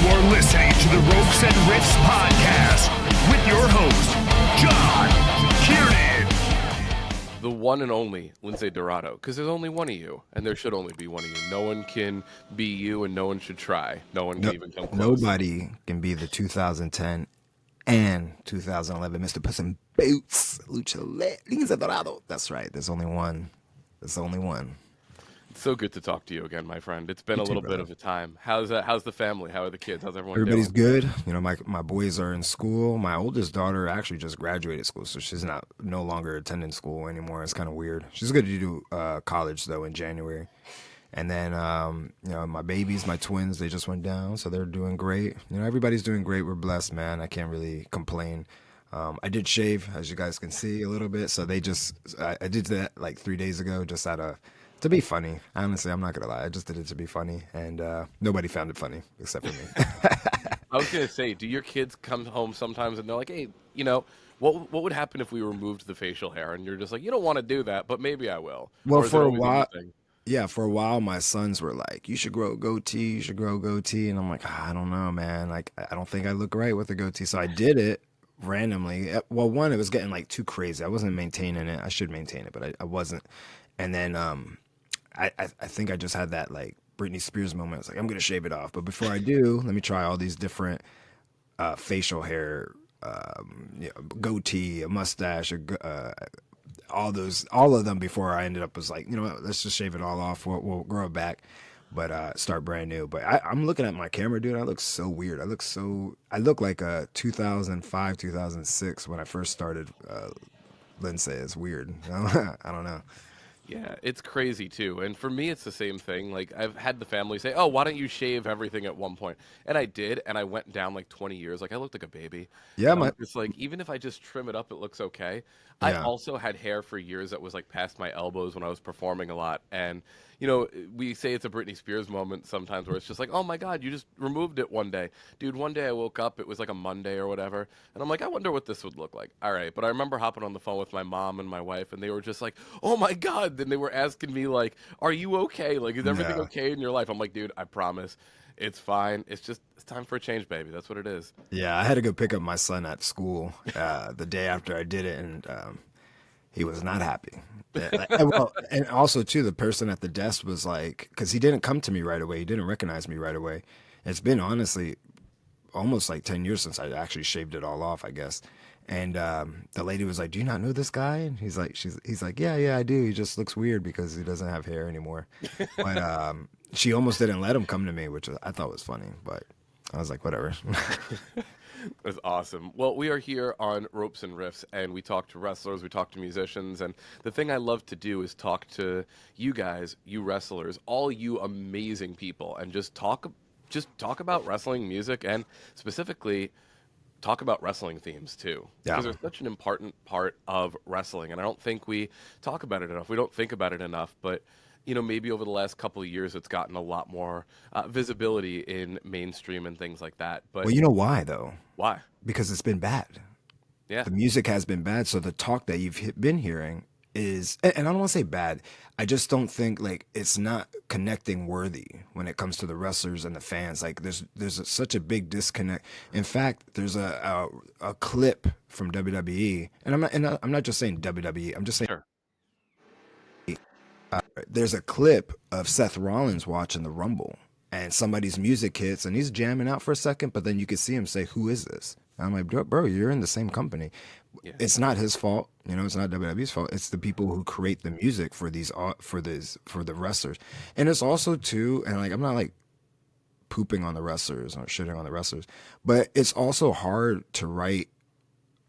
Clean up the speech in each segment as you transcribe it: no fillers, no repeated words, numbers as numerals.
are listening to the Ropes and Riffs podcast with your host, John Kiernan. The one and only Lince Dorado, because there's only one of you, and there should only be one of you. No one can be you, and no one should try. No one can even come close. Nobody can be the 2010 and 2011 Mr. Puss in Boots, Lucha, Lince Dorado. That's right. There's only one. There's only one. It's so good to talk to you again, my friend. It's been a little bit of a time. How's the family? How are the kids? How's everyone Everybody's doing? good. You know, my boys are in school. My oldest daughter actually just graduated school, so she's no longer attending school anymore. It's kind of weird. She's going to do college though in January. And then you know, my babies, my twins, they just went down, so they're doing great. You know, everybody's doing great. We're blessed, man. I can't really complain. I did shave, as you guys can see, a little bit. So I did that like 3 days ago, just to be funny. Honestly, I'm not gonna lie. I just did it to be funny, and nobody found it funny except for me. I was gonna say, do your kids come home sometimes and they're like, "Hey, you know, what would happen if we removed the facial hair?" And you're just like, "You don't want to do that, but maybe I will." Well, Or is it for a always while, thing? yeah, for a while, my sons were like, "You should grow a goatee. You should grow a goatee," and I'm like, I don't know, man. Like, I don't think I look right with a goatee, so I did it randomly. Well, one, it was getting like too crazy. I wasn't maintaining it. I should maintain it, but I wasn't. And then I think I just had that like Britney Spears moment. It's like, I'm gonna shave it off, but before I do, let me try all these different facial hair, goatee, a mustache, all of them before I ended up was like, you know what, let's just shave it all off. We'll grow it back, but start brand new. But I'm looking at my camera, dude. I look so weird. I look like a 2005, 2006 when I first started. Lince is weird. I don't know. Yeah, it's crazy too. And for me, it's the same thing. Like, I've had the family say, "Oh, why don't you shave everything at one point?" And I did, and I went down like 20 years. Like, I looked like a baby. Yeah, And I'm just like, even if I just trim it up, it looks okay. I yeah. also had hair for years that was like past my elbows when I was performing a lot. And, you know, we say it's a Britney Spears moment sometimes where it's just like, "Oh my God, you just removed it one day." Dude, one day I woke up, it was like a Monday or whatever. And I'm like, I wonder what this would look like. All right. But I remember hopping on the phone with my mom and my wife, and they were just like, "Oh my God." Then they were asking me, like, "Are you okay? Like, is everything Yeah. okay in your life?" I'm like, "Dude, I promise. It's fine. It's time for a change, baby." That's what it is. Yeah, I had to go pick up my son at school the day after I did it, and he was not happy. And also too, the person at the desk was like, because he didn't come to me right away, he didn't recognize me right away. It's been honestly almost like 10 years since I actually shaved it all off, I guess. And the lady was like, "Do you not know this guy?" And he's like, "Yeah, I do. He just looks weird because he doesn't have hair anymore." But she almost didn't let him come to me, which I thought was funny. But I was like, whatever. That's awesome. Well, we are here on Ropes and Riffs, and we talk to wrestlers, we talk to musicians, and the thing I love to do is talk to you guys, you wrestlers, all you amazing people, and just talk about wrestling music, and specifically talk about wrestling themes too, Yeah. because they're such an important part of wrestling, and I don't think we talk about it enough. We don't think about it enough, but you know, maybe over the last couple of years, it's gotten a lot more visibility in mainstream and things like that. But Well, you know why though? why? Because it's been bad. Yeah. The music has been bad. So the talk that you've been hearing is, and I don't want to say bad. I just don't think like it's not connecting worthy when it comes to the wrestlers and the fans. Like such a big disconnect. In fact, there's a clip from WWE, and I'm not just saying WWE. I'm just saying. Sure. There's a clip of Seth Rollins watching the Rumble, and somebody's music hits, and he's jamming out for a second, but then you can see him say, "Who is this?" And I'm like, "Bro, you're in the same company." Yeah. It's not his fault, you know. It's not WWE's fault. It's the people who create the music for the wrestlers, and it's also too. And like, I'm not like pooping on the wrestlers or shitting on the wrestlers, but it's also hard to write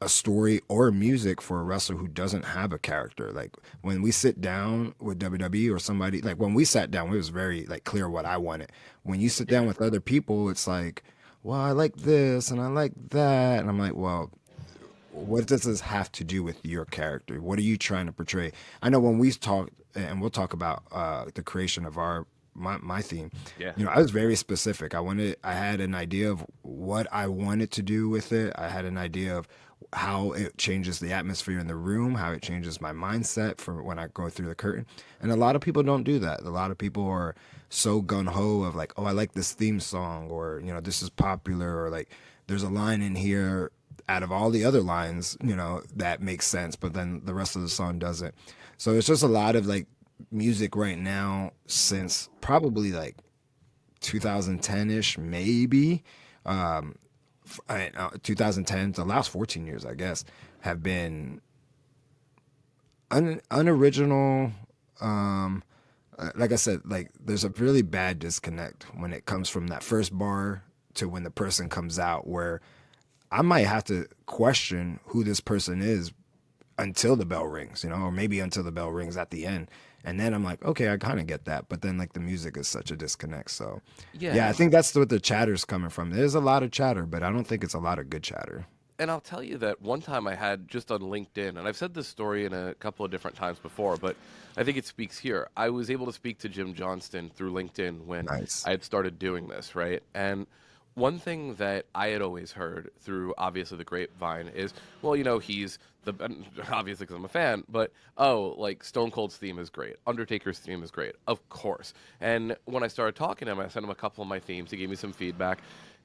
a story or music for a wrestler who doesn't have a character. Like when we sit down with WWE or somebody, like when we sat down, it was very like clear what I wanted. When you sit down with other people, it's like, well, I like this and I like that. And I'm like, well, what does this have to do with your character? What are you trying to portray? I know when we talk, and we'll talk about the creation of my theme. Yeah. You know, I was very specific. I had an idea of what I wanted to do with it. I had an idea of how it changes the atmosphere in the room, how it changes my mindset for when I go through the curtain. And a lot of people don't do that. A lot of people are so gung-ho of like, oh, I like this theme song, or, you know, this is popular, or like there's a line in here out of all the other lines, you know, that makes sense, but then the rest of the song doesn't. So it's just a lot of like music right now since probably like 2010-ish, maybe. 2010, the last 14 years, I guess, have been unoriginal. Like I said, like there's a really bad disconnect when it comes from that first bar to when the person comes out, where I might have to question who this person is until the bell rings, you know, or maybe until the bell rings at the end. And then I'm like, okay, I kind of get that. But then like the music is such a disconnect. So yeah, I think that's what the chatter's coming from. There's a lot of chatter, but I don't think it's a lot of good chatter. And I'll tell you that one time I had just on LinkedIn, and I've said this story in a couple of different times before, but I think it speaks here. I was able to speak to Jim Johnston through LinkedIn when Nice. I had started doing this, right? And one thing that I had always heard through obviously the grapevine is, well, you know, he's the, obviously because I'm a fan, but oh, like Stone Cold's theme is great. Undertaker's theme is great. Of course. And when I started talking to him, I sent him a couple of my themes. He gave me some feedback.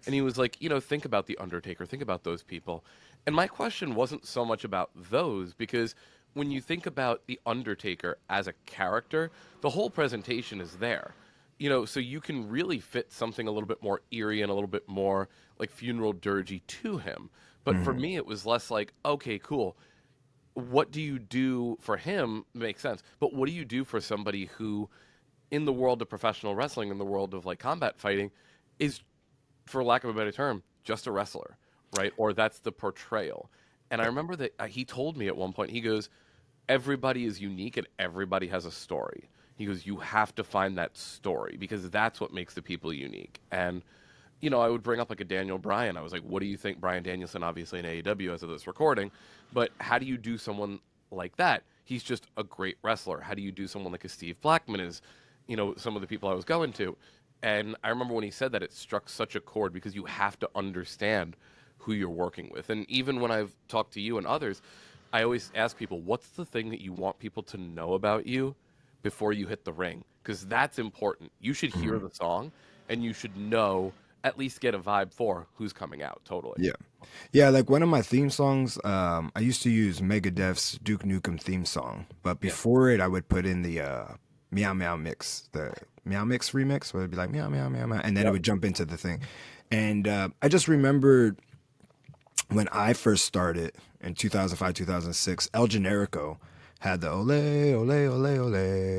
And he was like, you know, think about The Undertaker, think about those people. And my question wasn't so much about those, because when you think about The Undertaker as a character, the whole presentation is there. You know, so you can really fit something a little bit more eerie and a little bit more like funeral dirgy to him. But for me, it was less like, okay, cool. What do you do for him? Makes sense. But what do you do for somebody who, in the world of professional wrestling, in the world of like combat fighting, is, for lack of a better term, just a wrestler, right? Or that's the portrayal. And I remember that he told me at one point, he goes, everybody is unique and everybody has a story. He goes, you have to find that story because that's what makes the people unique. And, you know, I would bring up like a Daniel Bryan. I was like, what do you think? Bryan Danielson, obviously in AEW as of this recording, but how do you do someone like that? He's just a great wrestler. How do you do someone like a Steve Blackman is, you know, some of the people I was going to. And I remember when he said that, it struck such a chord because you have to understand who you're working with. And even when I've talked to you and others, I always ask people, what's the thing that you want people to know about you before you hit the ring? Because that's important. You should hear the song and you should know, at least get a vibe for who's coming out. Totally. Yeah. Yeah, like one of my theme songs, I used to use Megadeth's Duke Nukem theme song, but before it, I would put in the Meow Meow Mix, the Meow Mix remix, where it'd be like meow meow meow meow, and then it would jump into the thing. And I just remembered when I first started in 2005, 2006, El Generico had the ole ole ole ole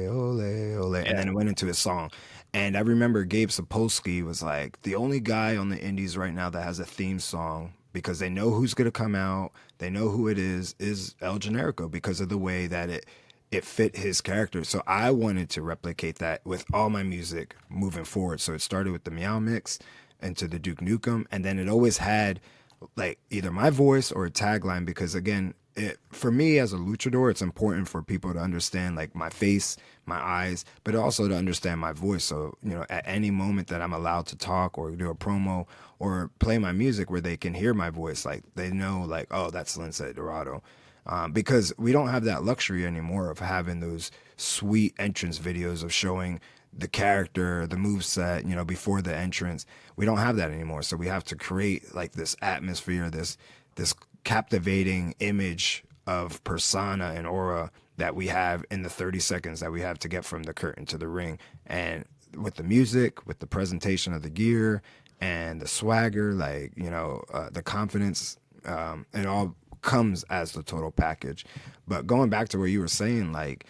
ole ole, and then it went into his song. And I remember Gabe Sapolsky was like, the only guy on the indies right now that has a theme song, because they know who's gonna come out, they know who it is El Generico, because of the way that it fit his character. So I wanted to replicate that with all my music moving forward. So it started with the Meow Mix into the Duke Nukem, and then it always had like either my voice or a tagline, because again, for me as a luchador, it's important for people to understand like my face, my eyes, but also to understand my voice. So, you know, at any moment that I'm allowed to talk or do a promo or play my music where they can hear my voice, like they know like, oh, that's Lince Dorado. Because we don't have that luxury anymore of having those sweet entrance videos of showing the character, the moveset, you know, before the entrance. We don't have that anymore. So we have to create like this atmosphere, this captivating image of persona and aura that we have in the 30 seconds that we have to get from the curtain to the ring. And with the music, with the presentation of the gear and the swagger, like, you know, the confidence, it all comes as the total package. But going back to what you were saying, like,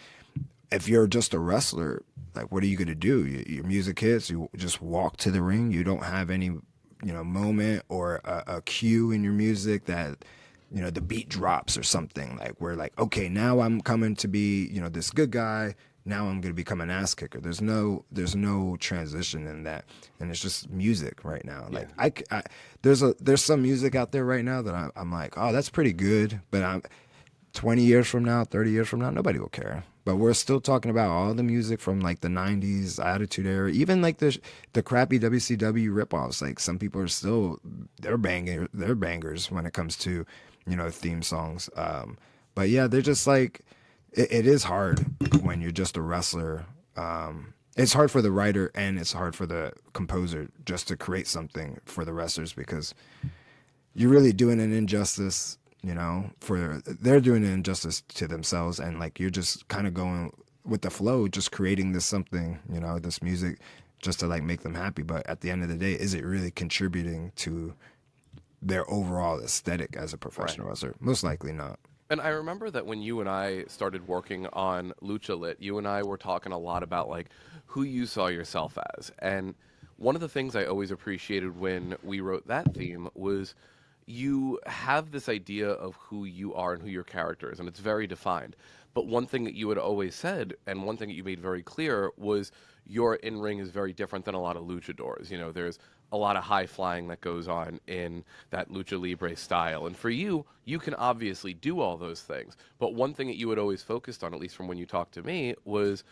if you're just a wrestler, like, what are you going to do? Your music hits, you just walk to the ring. You don't have any, you know, moment or a cue in your music that, you know, the beat drops or something, like we're like, okay, now I'm coming to be, you know, this good guy. Now I'm going to become an ass kicker. There's no transition in that. And it's just music right now. Yeah. Like there's some music out there right now that I'm like, oh, that's pretty good. But I'm 20 years from now, 30 years from now, nobody will care. But we're still talking about all the music from like the 90s, Attitude Era, even like the crappy WCW ripoffs. Like some people are still, they're bangers when it comes to, theme songs. But yeah, they're just like, it is hard when you're just a wrestler. It's hard for the writer and it's hard for the composer just to create something for the wrestlers, because you're really doing an injustice, they're doing an injustice to themselves, and like you're just kind of going with the flow, just creating this something, this music just to like make them happy. But at the end of the day, is it really contributing to their overall aesthetic as a professional wrestler? Most likely not. And I remember that when you and I started working on Lucha Lit, you and I were talking a lot about like who you saw yourself as. And one of the things I always appreciated when we wrote that theme was you have this idea of who you are and who your character is, and it's very defined. But one thing that you had always said, and one thing that you made very clear, was your in-ring is very different than a lot of luchadors. There's a lot of high flying that goes on in that lucha libre style. And for you, you can obviously do all those things. But one thing that you had always focused on, at least from when you talked to me, was,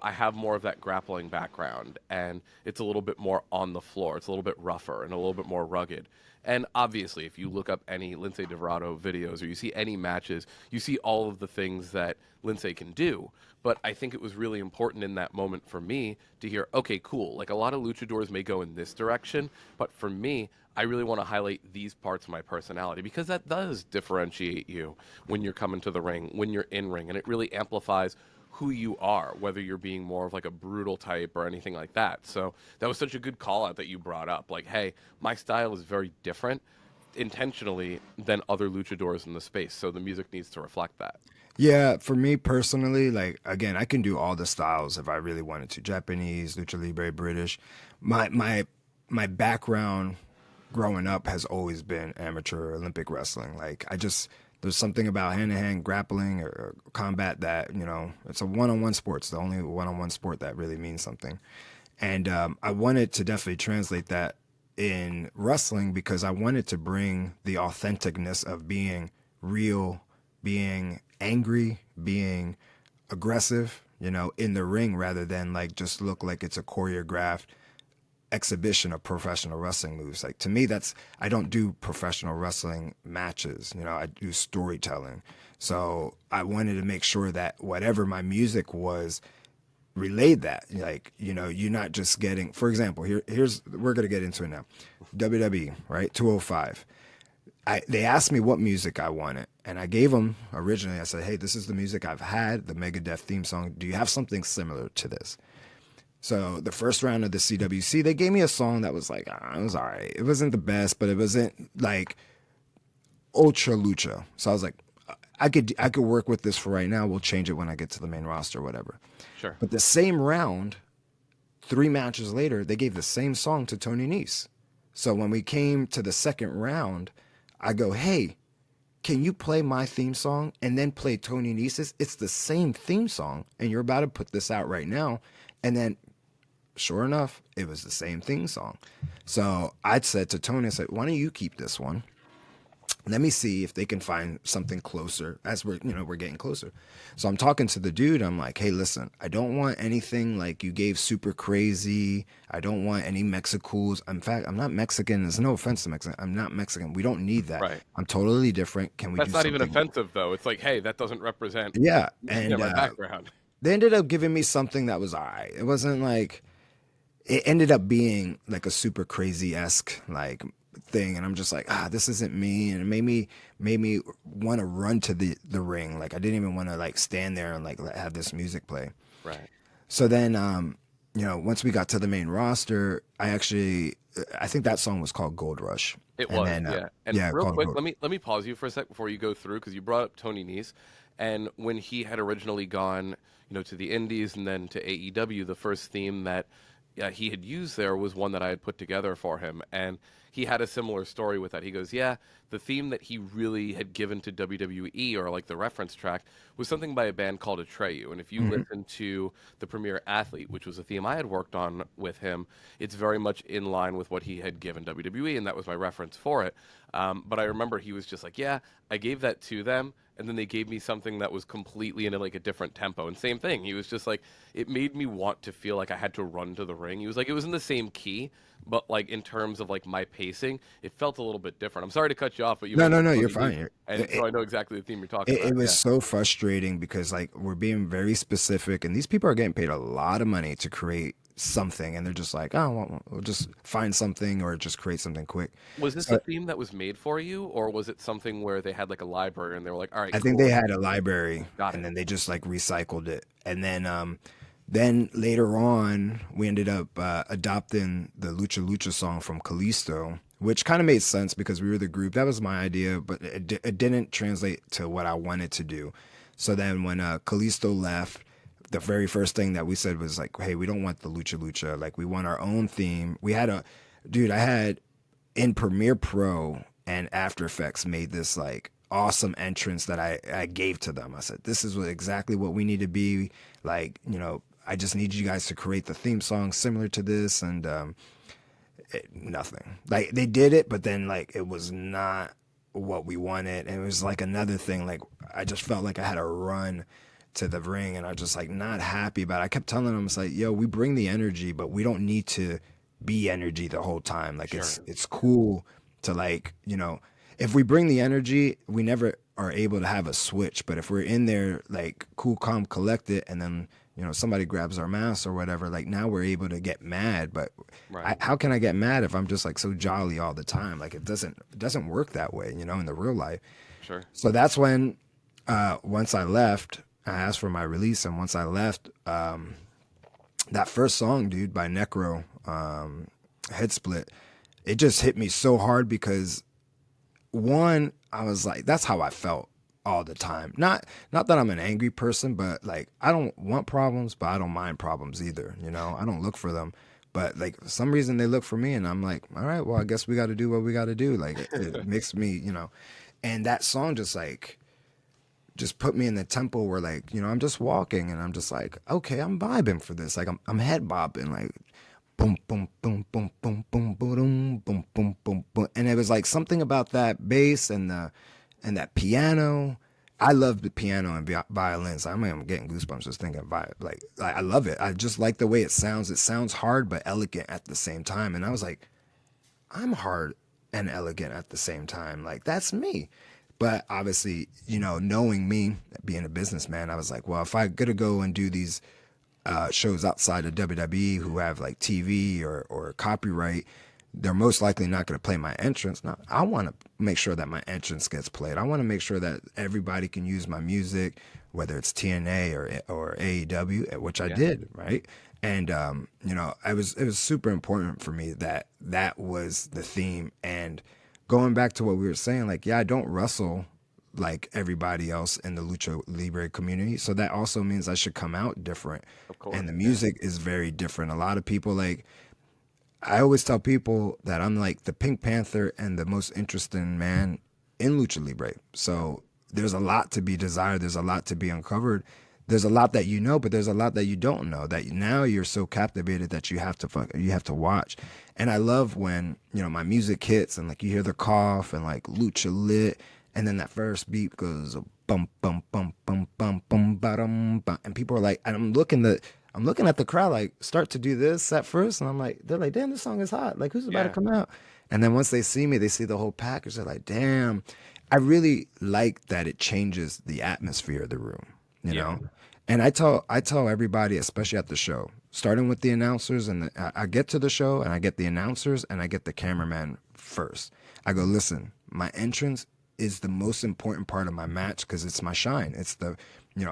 I have more of that grappling background, and it's a little bit more on the floor. It's a little bit rougher and a little bit more rugged. And obviously, if you look up any Lince Dorado videos or you see any matches, you see all of the things that Lince can do. But I think it was really important in that moment for me to hear, okay, cool. Like a lot of luchadors may go in this direction, but for me, I really want to highlight these parts of my personality, because that does differentiate you when you're coming to the ring, when you're in ring, and it really amplifies who you are, whether you're being more of like a brutal type or anything like that. So that was such a good call out that you brought up. Like, hey, my style is very different intentionally than other luchadors in the space. So the music needs to reflect that. Yeah, for me personally, like again, I can do all the styles if I really wanted to. Japanese, lucha libre, British. My background growing up has always been amateur Olympic wrestling. Like there's something about hand-to-hand grappling or combat that, it's a one-on-one sport. It's the only one-on-one sport that really means something. And I wanted to definitely translate that in wrestling, because I wanted to bring the authenticness of being real, being angry, being aggressive, in the ring, rather than like just look like it's a choreographed exhibition of professional wrestling moves. Like to me, I don't do professional wrestling matches, I do storytelling. So I wanted to make sure that whatever my music was relayed that. Like, you're not just getting, for example, here's we're gonna get into it now. WWE, right? 205. They asked me what music I wanted, and I gave them originally. I said, hey, this is the music I've had, the Megadeth theme song. Do you have something similar to this? So the first round of the CWC, they gave me a song that was like, it was all right. It wasn't the best, but it wasn't like ultra lucha. So I was like, I could work with this for right now. We'll change it when I get to the main roster or whatever. Sure. But the same round, 3 matches later, they gave the same song to Tony Nese. So when we came to the second round, I go, hey, can you play my theme song and then play Tony Nese's? It's the same theme song, and you're about to put this out right now. And then, sure enough, it was the same theme song. So I said to Tony, I said, why don't you keep this one? Let me see if they can find something closer as we're getting closer. So I'm talking to the dude. I'm like, hey, listen, I don't want anything like you gave super crazy. I don't want any Mexicools. In fact, I'm not Mexican. There's no offense to Mexican. I'm not Mexican. We don't need that. Right. I'm totally different. Can we That's do not something? even offensive, though. It's like, hey, that doesn't represent and my background. They ended up giving me something that was all right. It wasn't like, it ended up being like a super crazy-esque like thing, and I'm just like, this isn't me, and it made me want to run to the ring. Like I didn't even want to like stand there and like have this music play. Right. So then once we got to the main roster, I think that song was called Gold Rush. It was, yeah. And real quick, Gold. let me pause you for a sec before you go through, because you brought up Tony Nese, and when he had originally gone to the Indies and then to AEW, the first theme that he had used there was one that I had put together for him, and he had a similar story with that. He goes, yeah, the theme that he really had given to WWE, or like the reference track, was something by a band called Atreyu. And if you listen to the Premier Athlete, which was a theme I had worked on with him, it's very much in line with what he had given WWE, and that was my reference for it. But I remember he was just like, yeah, I gave that to them, and then they gave me something that was completely in like a different tempo. And same thing, he was just like, it made me want to feel like I had to run to the ring. He was like, it was in the same key, but like in terms of like my pacing, it felt a little bit different. I'm sorry to cut you off, but you No, no, mentioned no, you're Tony D, fine. and so I know exactly the theme you're talking It about. was Yeah, so frustrating because like we're being very specific, and these people are getting paid a lot of money to create something, and they're just like, oh, well, we'll just find something or just create something quick. was this a So theme that was made for you, or was it something where they had like a library and they were like, all right, I think cool, they let's had a library, got and it. then they just like recycled it, and then later on we ended up adopting the Lucha song from Kalisto, which kind of made sense because we were the group. That was my idea, but it didn't translate to what I wanted to do. So then when Kalisto left, the very first thing that we said was like, hey, we don't want the Lucha. Like, we want our own theme. I had in Premiere Pro and After Effects made this like awesome entrance that I gave to them. I said, this is exactly what we need to be. Like, I just need you guys to create the theme song similar to this. And nothing. Like, they did it, but then like it was not what we wanted. And it was like another thing. Like, I just felt like I had to run to the ring, and I was just like not happy about it. I kept telling them, it's like, yo, we bring the energy, but we don't need to be energy the whole time. Like, Sure. it's cool to like, if we bring the energy, we never are able to have a switch. But if we're in there like cool, calm, collected, and then somebody grabs our mask or whatever, like now we're able to get mad. But Right. how can I get mad if I'm just like so jolly all the time? Like, it doesn't work that way, in the real life. Sure. So that's when once I left, I asked for my release, and once I left, that first song, dude, by Necro, Head Split, it just hit me so hard because one, I was like, that's how I felt all the time. Not that I'm an angry person, but like, I don't want problems, but I don't mind problems either. I don't look for them. But like, for some reason they look for me, and I'm like, all right, well, I guess we got to do what we got to do. Like, it makes me, and that song just put me in the tempo where like, I'm just walking and I'm just like, okay, I'm vibing for this. Like, I'm head bopping, like boom, boom, boom, boom, boom, boom, boom, boom, boom, boom, boom. And it was like something about that bass and that piano. I love the piano and violins. I mean, I'm getting goosebumps just thinking about it. Like, I love it. I just like the way it sounds. It sounds hard but elegant at the same time. And I was like, I'm hard and elegant at the same time. Like, that's me. But obviously, knowing me, being a businessman, I was like, well, if I gotta go and do these shows outside of WWE who have like TV or copyright, they're most likely not going to play my entrance. Now, I want to make sure that my entrance gets played. I want to make sure that everybody can use my music, whether it's TNA or AEW, which I did, right? And it was super important for me that was the theme. And going back to what we were saying, like, yeah, I don't wrestle like everybody else in the Lucha Libre community. So that also means I should come out different. Of course. And the music is very different. A lot of people, like, I always tell people that I'm like the Pink Panther and the most interesting man in Lucha Libre. So there's a lot to be desired. There's a lot to be uncovered. There's a lot that you know, but there's a lot that you don't know, that now you're so captivated that you have to watch. And I love when, my music hits and like you hear the cough and like Lucha Lit, and then that first beat goes bum bum bum bum bum bum bum bum, and people are like, and I'm looking at the crowd like start to do this at first, and they're like, damn, this song is hot. Like, who's about to come out? And then once they see me, they see the whole package. They're like, damn. I really like that it changes the atmosphere of the room, you know? And I tell everybody, especially at the show, starting with the announcers, and I get to the show and I get the announcers and I get the cameraman first. I go, listen, my entrance is the most important part of my match because it's my shine. It's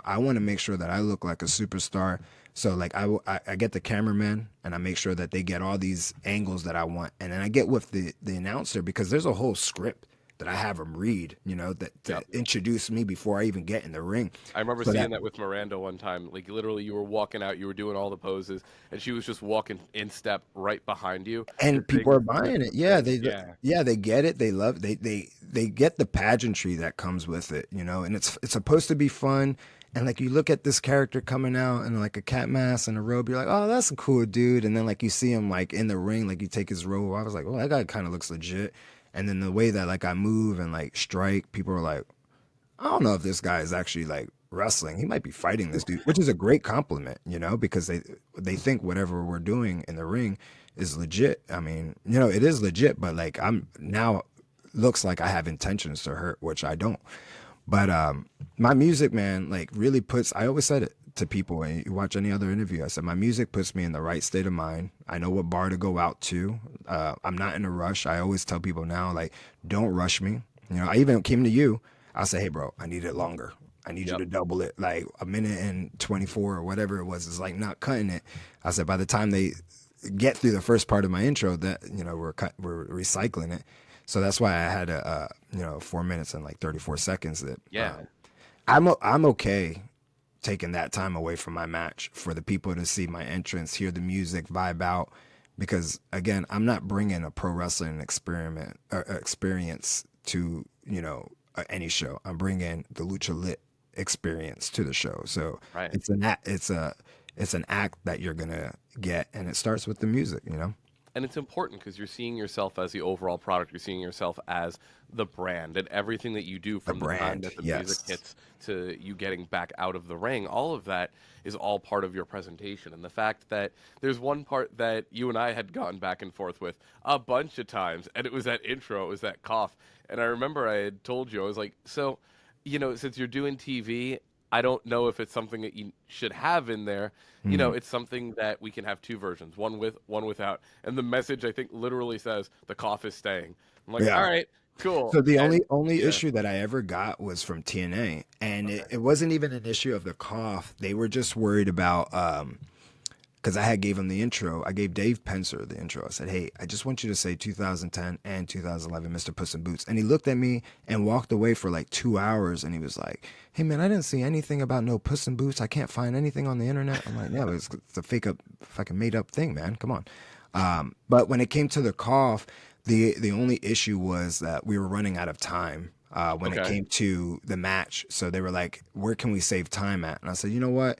I want to make sure that I look like a superstar. So like I get the cameraman and I make sure that they get all these angles that I want. And then I get with the announcer because there's a whole script that I have them read, that introduce me before I even get in the ring. I remember seeing that with Miranda one time. Like, literally, you were walking out, you were doing all the poses, and she was just walking in step right behind you. And people are buying it. Yeah, they get it. They love they get the pageantry that comes with it, and it's supposed to be fun. And like, you look at this character coming out in like a cat mask and a robe, you're like, oh, that's a cool dude. And then like you see him like in the ring, like you take his robe. I was like, oh, that guy kind of looks legit. And then the way that like I move and like strike, people are like, I don't know if this guy is actually like wrestling. He might be fighting this dude, which is a great compliment, because they think whatever we're doing in the ring is legit. I mean, it is legit, but like I'm now looks like I have intentions to hurt, which I don't. But my music, man, like really puts. I always said it to people, and you watch any other interview. I said my music puts me in the right state of mind. I know what bar to go out to. I'm not in a rush. I always tell people now, like, don't rush me. I even came to you. I say, hey, bro, I need it longer. I need you to double it, like a minute and 24 or whatever it was. It's like not cutting it. I said, by the time they get through the first part of my intro, that we're recycling it. So that's why I had 4 minutes and like 34 seconds. That I'm okay taking that time away from my match for the people to see my entrance, hear the music, vibe out. Because again, I'm not bringing a pro wrestling experience to any show. I'm bringing the Lucha Lit experience to the show. So it's an act that you're gonna get, and it starts with the music. And it's important because you're seeing yourself as the overall product. You're seeing yourself as the brand, and everything that you do from the time that the music hits to you getting back out of the ring, all of that is all part of your presentation. And the fact that there's one part that you and I had gone back and forth with a bunch of times, and it was that intro, it was that cough. And I remember I had told you, I was like, so, since you're doing TV, I don't know if it's something that you should have in there. It's something that we can have two versions, one with, one without. And the message, I think, literally says the cough is staying. I'm like, all right, cool. So the only issue that I ever got was from TNA, and it wasn't even an issue of the cough. They were just worried about because I gave them the intro. I gave Dave Pencer the intro. I said, hey, I just want you to say 2010 and 2011, Mr. Puss in Boots. And he looked at me and walked away for like 2 hours, and he was like, hey, man, I didn't see anything about no Puss in Boots. I can't find anything on the internet. I'm like, yeah, it's a fucking made up thing, man. Come on. But when it came to the cough, the only issue was that we were running out of time when it came to the match. So they were like, where can we save time at? And I said, you know what?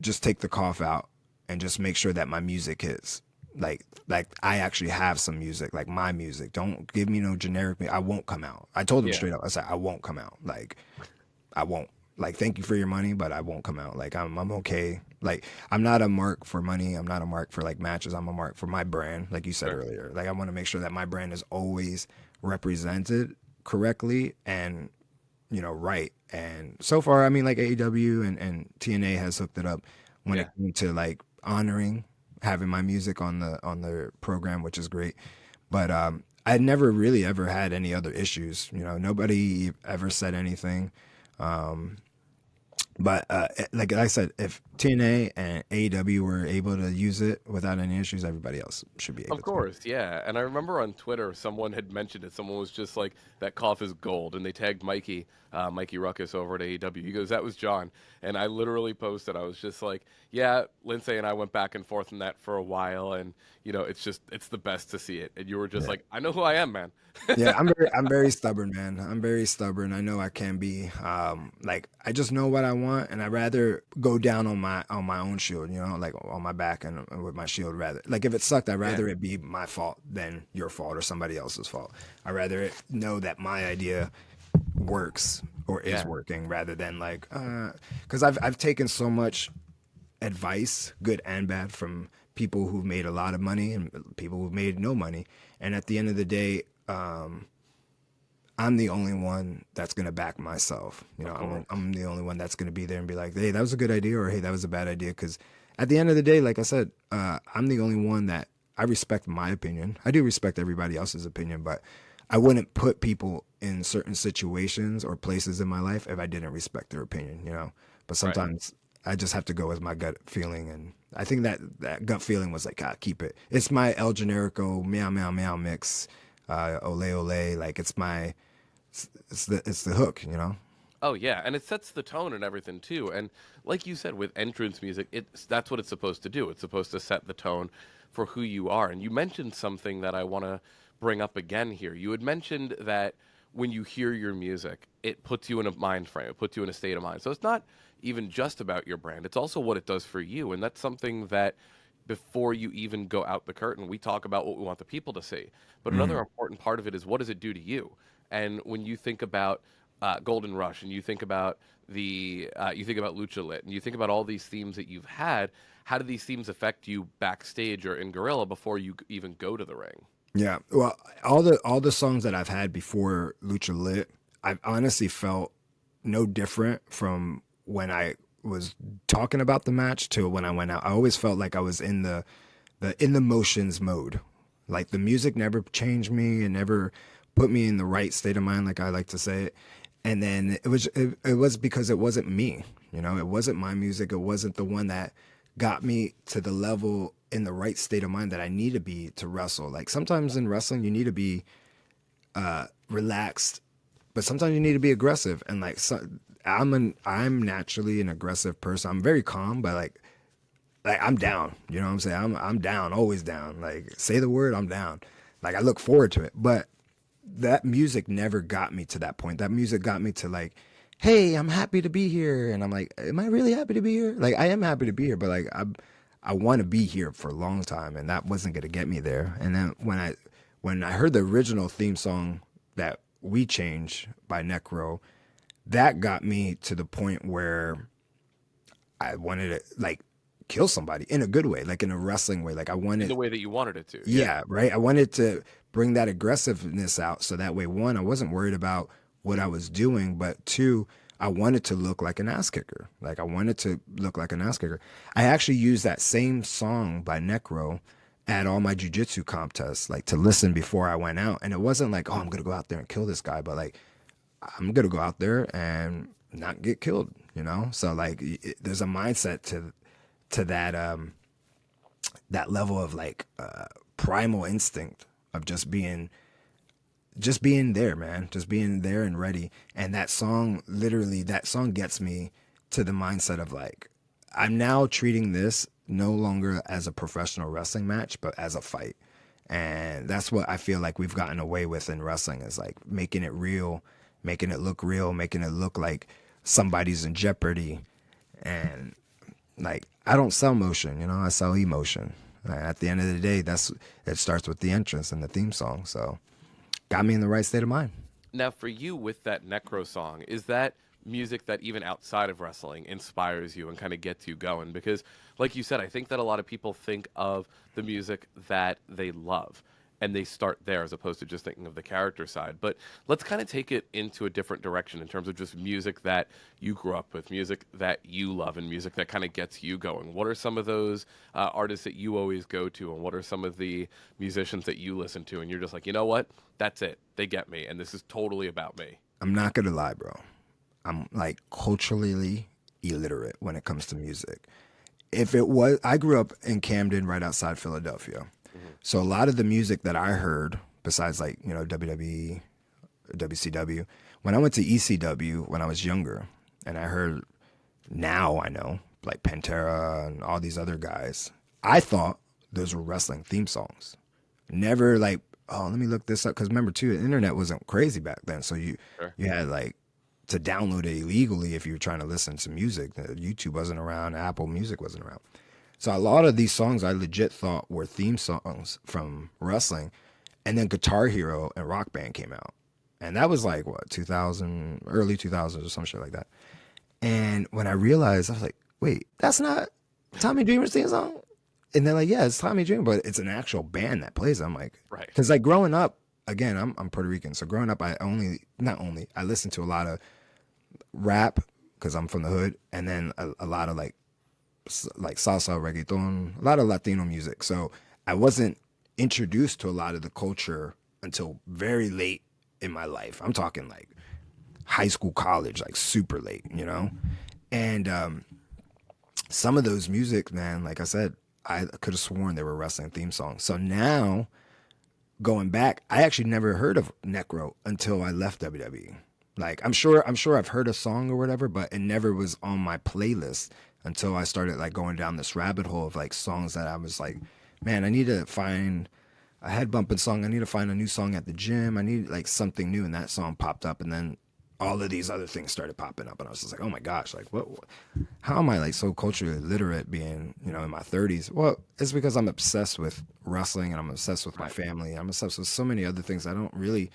Just take the cough out and just make sure that my music hits. Like I actually have some music, like my music. Don't give me no generic. I won't come out. I told him straight up. I said, I won't come out. Like, I won't. Like, thank you for your money, but I won't come out. Like, I'm okay. Like, I'm not a mark for money. I'm not a mark for like matches. I'm a mark for my brand, like you said earlier. Like, I want to make sure that my brand is always represented correctly and right. And so far, I mean, like AEW and TNA has hooked it up when it came to like honoring having my music on the program, which is great. But I never really ever had any other issues. Nobody ever said anything. But like I said, if TNA and AEW were able to use it without any issues, everybody else should be able to. Of course, yeah. And I remember on Twitter, someone had mentioned it. Someone was just like, that cough is gold. And they tagged Mikey Ruckus over at AEW. He goes, that was John. And I literally posted, I was just like, yeah, Lince and I went back and forth on that for a while. And, it's the best to see it. And you were just like, I know who I am, man. Yeah, I'm very stubborn, man. I'm very stubborn. I know I can be. Like, I just know what I want, and I'd rather go down on my own shield, like on my back and with my shield. Rather, like if it sucked, I'd rather it be my fault than your fault or somebody else's fault. I'd rather know that my idea works or is working rather than like, because I've taken so much advice, good and bad, from people who've made a lot of money and people who've made no money, and at the end of the day, I'm the only one that's going to back myself. I'm the only one that's going to be there and be like, hey, that was a good idea, or hey, that was a bad idea. Because at the end of the day, like I said, I'm the only one that I respect my opinion. I do respect everybody else's opinion, but I wouldn't put people in certain situations or places in my life if I didn't respect their opinion, But sometimes I just have to go with my gut feeling. And I think that gut feeling was like, keep it. It's my El Generico meow, meow, meow mix. Ole ole, like it's the hook, Oh yeah, and it sets the tone and everything too. And like you said, with entrance music, that's what it's supposed to do. It's supposed to set the tone for who you are. And you mentioned something that I want to bring up again here. You had mentioned that when you hear your music, it puts you in a mind frame. It puts you in a state of mind. So it's not even just about your brand. It's also what it does for you. And that's something that before you even go out the curtain, we talk about what we want the people to see. But another important part of it is, what does it do to you? And when you think about Golden Rush, and you think about Lucha Lit, and you think about all these themes that you've had, how do these themes affect you backstage or in Gorilla before you even go to the ring? Yeah. Well, all the songs that I've had before Lucha Lit, I've honestly felt no different from when I was talking about the match to when I went out. I always felt like I was in the in the motions mode. Like the music never changed me and never put me in the right state of mind, like I like to say it. And then it was because it wasn't me, you know, it wasn't my music. It wasn't the one that got me to the level in the right state of mind that I need to be to wrestle. Like sometimes in wrestling, you need to be relaxed, but sometimes you need to be aggressive. And like, so, I'm naturally an aggressive person. I'm very calm, but like I'm down. You know what I'm saying? I'm down, always down. Like say the word, I'm down. Like I look forward to it. But that music never got me to that point. That music got me to like, hey, I'm happy to be here. And I'm like, am I really happy to be here? Like I am happy to be here, but like I want to be here for a long time, and that wasn't gonna get me there. And then when I heard the original theme song that we changed by Necro, that got me to the point where I wanted to like kill somebody in a good way, like in a wrestling way. Like I wanted In the way that you wanted it to. yeah, right. I wanted to bring that aggressiveness out so that way, one, I wasn't worried about what I was doing, but two, I wanted to look like an ass kicker. Like I wanted to look like an ass kicker. I actually used that same song by Necro at all my jiu-jitsu contests, like to listen before I went out. And it wasn't like, oh, I'm going to go out there and kill this guy, but like, I'm going to go out there and not get killed, you know? So like, there's a mindset to that, that level of like, primal instinct of just being there, man, just being there and ready. And that song gets me to the mindset of like, I'm now treating this no longer as a professional wrestling match, but as a fight. And that's what I feel like we've gotten away with in wrestling, is like making it real, making it look real, making it look like somebody's in jeopardy. And like, I don't sell motion, you know, I sell emotion. At the end of the day, it starts with the entrance and the theme song. So got me in the right state of mind. Now, for you with that Necro song, is that music that even outside of wrestling inspires you and kind of gets you going? Because, like you said, I think that a lot of people think of the music that they love, and they start there as opposed to just thinking of the character side. But let's kind of take it into a different direction in terms of just music that you grew up with, music that you love, and music that kind of gets you going. What are some of those artists that you always go to, and what are some of the musicians that you listen to, and you're just like, you know what? That's it. They get me, and this is totally about me. I'm not going to lie, bro. I'm like culturally illiterate when it comes to music. I grew up in Camden, right outside Philadelphia. So a lot of the music that I heard, besides like, you know, WWE, WCW, when I went to ECW when I was younger, and I heard, now I know, like Pantera and all these other guys, I thought those were wrestling theme songs. Never like, oh, let me look this up. Because remember, too, the internet wasn't crazy back then. So you had like to download it illegally if you were trying to listen to music. YouTube wasn't around. Apple Music wasn't around. So a lot of these songs I legit thought were theme songs from wrestling. And then Guitar Hero and Rock Band came out. And that was like, what, 2000, early 2000s or some shit like that. And when I realized, I was like, wait, that's not Tommy Dreamer's theme song? And they're like, yeah, it's Tommy Dreamer, but it's an actual band that plays it. I'm like, right. Because like growing up, again, I'm Puerto Rican. So growing up, I listened to a lot of rap because I'm from the hood. And then a lot of like salsa, reggaeton, a lot of Latino music. So I wasn't introduced to a lot of the culture until very late in my life. I'm talking like high school, college, like super late, you know? And some of those music, man, like I said, I could have sworn they were wrestling theme songs. So now, going back, I actually never heard of Necro until I left WWE. Like I'm sure I've heard a song or whatever, but it never was on my playlist until I started like going down this rabbit hole of like songs that I was like, man, I need to find a head bumping song. I need to find a new song at the gym. I need like something new, and that song popped up, and then all of these other things started popping up, and I was just like, oh my gosh, like what how am I like so culturally literate being, you know, in my 30s? Well, it's because I'm obsessed with wrestling, and I'm obsessed with my family. I'm obsessed with so many other things I don't really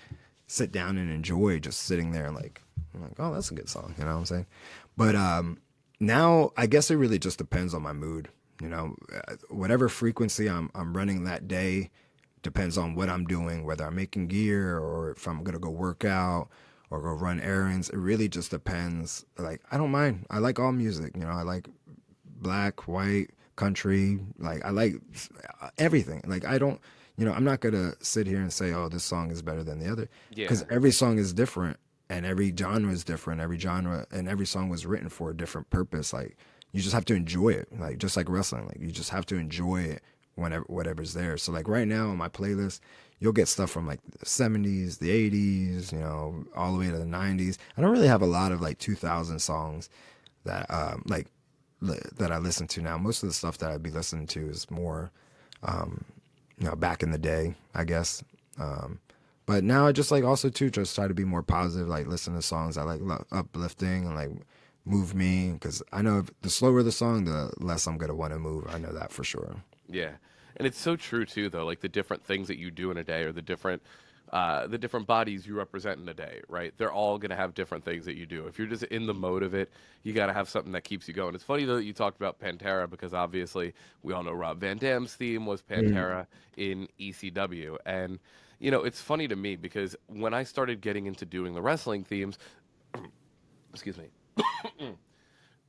sit down and enjoy just sitting there and like, I'm like, oh, that's a good song. You know what I'm saying? But now I guess it really just depends on my mood. You know, whatever frequency I'm running that day depends on what I'm doing, whether I'm making gear or if I'm gonna go work out or go run errands. It really just depends. Like, I don't mind. I like all music. You know, I like black, white, country. Like, I like everything. Like, I don't, you know, I'm not gonna sit here and say, oh, this song is better than the other, because Yeah. every song is different and every genre is different. Every genre and every song was written for a different purpose. Like, you just have to enjoy it. Like, just like wrestling, like you just have to enjoy it whenever whatever's there. So like right now on my playlist, you'll get stuff from like the 70s, the 80s, you know, all the way to the 90s. I don't really have a lot of like 2000 songs that that I listen to now. Most of the stuff that I'd be listening to is more you know, back in the day, I guess. But now I just like also too just try to be more positive, like listen to songs that like uplifting and like move me, because I know if the slower the song, the less I'm gonna want to move. I know that for sure. Yeah, and it's so true too, though. Like the different things that you do in a day, or the different bodies you represent in a day, right? They're all gonna have different things that you do. If you're just in the mode of it, you gotta have something that keeps you going. It's funny though that you talked about Pantera, because obviously we all know Rob Van Dam's theme was Pantera in ECW, and you know it's funny to me because when I started getting into doing the wrestling themes, excuse me,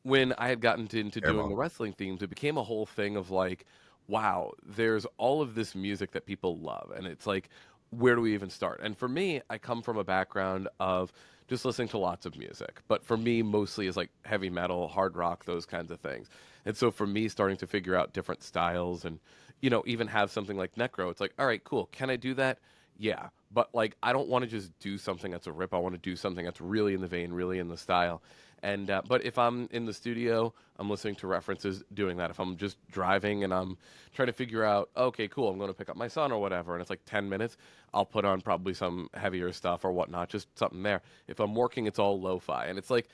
when I had gotten into doing the Airball. wrestling themes, it became a whole thing of like, wow, there's all of this music that people love. And it's like, where do we even start? And for me, I come from a background of just listening to lots of music. But for me, mostly is like heavy metal, hard rock, those kinds of things. And so for me, starting to figure out different styles and, you know, even have something like Necro, it's like, all right, cool. Can I do that? Yeah. But like, I don't want to just do something that's a rip. I want to do something that's really in the vein, really in the style. And but if I'm in the studio, I'm listening to references doing that. If I'm just driving and I'm trying to figure out, okay, cool, I'm going to pick up my son or whatever, and it's like 10 minutes, I'll put on probably some heavier stuff or whatnot, just something there. If I'm working, it's all lo-fi, and it's like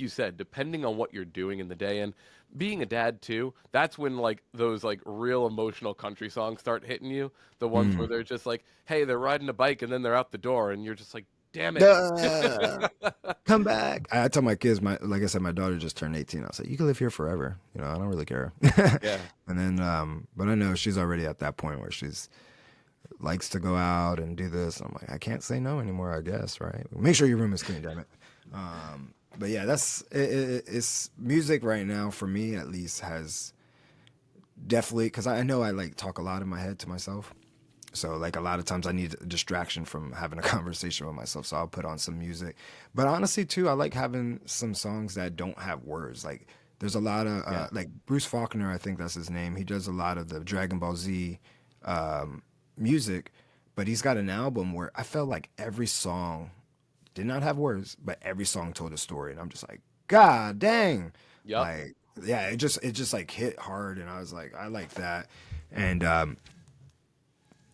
you said, depending on what you're doing in the day. And being a dad too, that's when like those like real emotional country songs start hitting you. The ones where they're just like, hey, they're riding a bike and then they're out the door, and you're just like, damn it. Duh. Come back. I tell my kids, like I said, my daughter just turned 18. I was like, you can live here forever. You know, I don't really care. Yeah. And then, but I know she's already at that point where she's likes to go out and do this. I'm like, I can't say no anymore, I guess, right? Make sure your room is clean, damn it. But yeah, it's music right now for me at least has definitely, because I know I like talk a lot in my head to myself. So like a lot of times I need a distraction from having a conversation with myself. So I'll put on some music. But honestly too, I like having some songs that don't have words. Like there's a lot of Yeah. like Bruce Faulkner, I think that's his name. He does a lot of the Dragon Ball Z music, but he's got an album where I felt like every song did not have words, but every song told a story. And I'm just like, God dang. Yep. Like, yeah, it just like hit hard. And I was like, I like that. And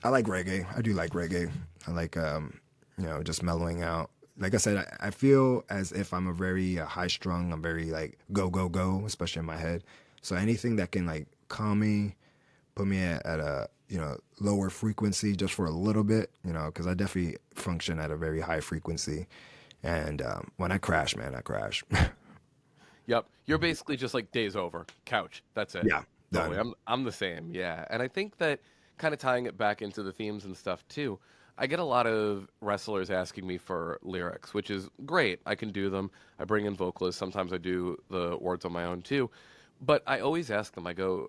I like reggae. I do like reggae. I like, you know, just mellowing out. Like I said, I feel as if I'm a very high strung. I'm very like go, go, go, especially in my head. So anything that can like calm me, put me at a, you know, lower frequency just for a little bit, you know, because I definitely function at a very high frequency. And when I crash, man, I crash. Yep. You're basically just like days over, couch. That's it. Yeah, Totally. done. I'm the same. Yeah. And I think that kind of tying it back into the themes and stuff too, I get a lot of wrestlers asking me for lyrics, which is great. I can do them. I bring in vocalists. Sometimes I do the words on my own too. But I always ask them, I go,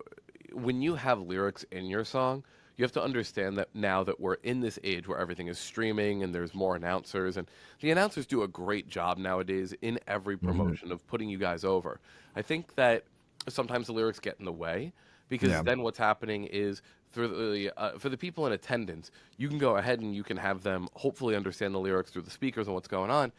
when you have lyrics in your song, you have to understand that now that we're in this age where everything is streaming and there's more announcers, and the announcers do a great job nowadays in every Hmm. promotion of putting you guys over. I think that sometimes the lyrics get in the way because Yeah. then what's happening is for the people in attendance, you can go ahead and you can have them hopefully understand the lyrics through the speakers and what's going on,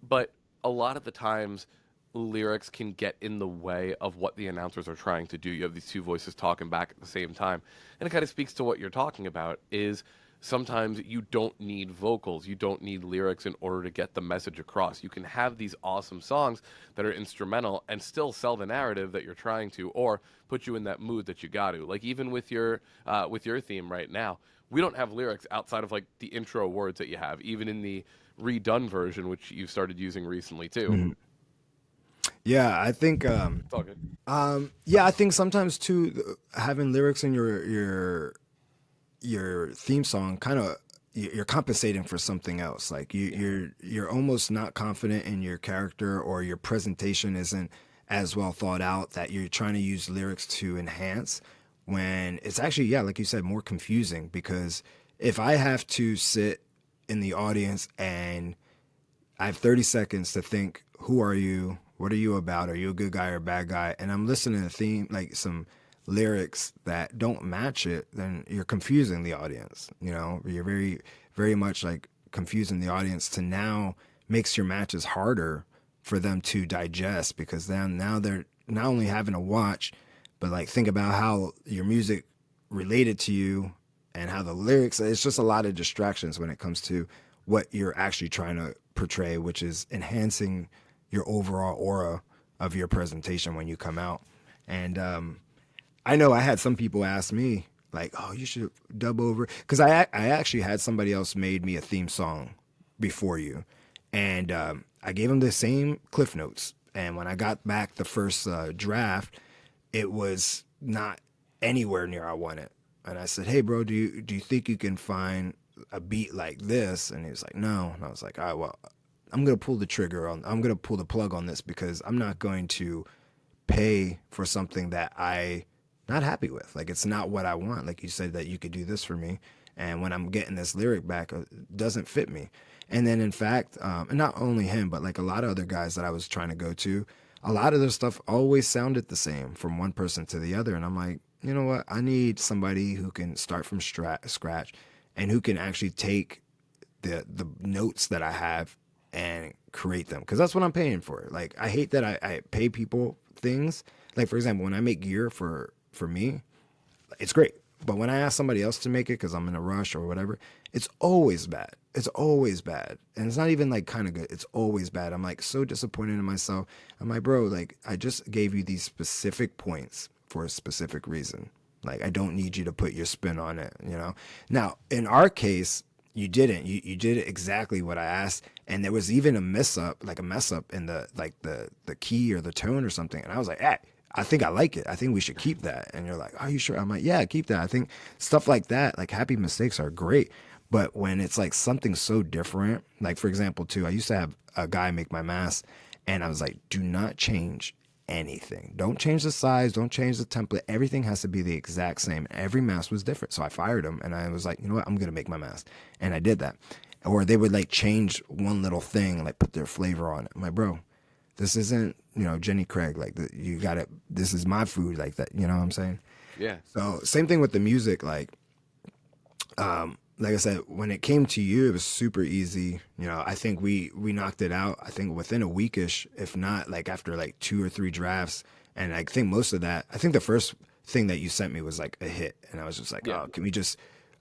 but a lot of the times lyrics can get in the way of what the announcers are trying to do. You have these two voices talking back at the same time. And it kind of speaks to what you're talking about is sometimes you don't need vocals, you don't need lyrics in order to get the message across. You can have these awesome songs that are instrumental and still sell the narrative that you're trying to, or put you in that mood that you got to. Like even with your theme right now, we don't have lyrics outside of like the intro words that you have, even in the redone version, which you've started using recently too. Mhm. Yeah, I think It's all good. yeah, I think sometimes too having lyrics in your theme song kind of you're compensating for something else. Like you're almost not confident in your character, or your presentation isn't as well thought out, that you're trying to use lyrics to enhance, when it's actually, yeah, like you said, more confusing. Because if I have to sit in the audience and I have 30 seconds to think, who are you? What are you about? Are you a good guy or a bad guy? And I'm listening to a theme, like some lyrics that don't match it, then you're confusing the audience. You know, you're very, very much like confusing the audience, to now makes your matches harder for them to digest, because then now they're not only having to watch, but like think about how your music related to you and how the lyrics, it's just a lot of distractions when it comes to what you're actually trying to portray, which is enhancing your overall aura of your presentation when you come out. And I know I had some people ask me like, oh, you should dub over, because I actually had somebody else made me a theme song before you, and I gave them the same cliff notes, and when I got back the first draft, it was not anywhere near I wanted. And I said, hey bro, do you think you can find a beat like this? And he was like, no. And I was like, all right, well, I'm gonna pull the plug on this, because I'm not going to pay for something that I not happy with. Like, it's not what I want. Like you said that you could do this for me, and when I'm getting this lyric back, it doesn't fit me. And then in fact, and not only him, but like a lot of other guys that I was trying to go to, a lot of their stuff always sounded the same from one person to the other. And I'm like, you know what? I need somebody who can start from scratch, and who can actually take the notes that I have and create them, because that's what I'm paying for. Like, I hate that I pay people things. Like, for example, when I make gear for me, it's great. But when I ask somebody else to make it because I'm in a rush or whatever, it's always bad. It's always bad. And it's not even like kind of good. It's always bad. I'm like so disappointed in myself. I'm like, bro, like I just gave you these specific points for a specific reason. Like, I don't need you to put your spin on it, you know? Now, in our case, you didn't. You did exactly what I asked. And there was even a mess up in the key or the tone or something. And I was like, hey, I think I like it. I think we should keep that. And you're like, are you sure? I'm like, yeah, keep that. I think stuff like that, like happy mistakes are great. But when it's like something so different, like for example, too, I used to have a guy make my mask, and I was like, do not change anything. Don't change the size. Don't change the template. Everything has to be the exact same. Every mask was different. So I fired him, and I was like, you know what? I'm going to make my mask. And I did that. Or they would like change one little thing, like put their flavor on it. I'm like, bro, this isn't, Jenny Craig. Like, you got it. This is my food. Like that. You know what I'm saying? Yeah. So same thing with the music. Like I said, when it came to you, it was super easy. I think we knocked it out. I think within a weekish, if not like after like 2 or 3 drafts. And I think most of that, I think the first thing that you sent me was like a hit. And I was just like, Yeah. oh,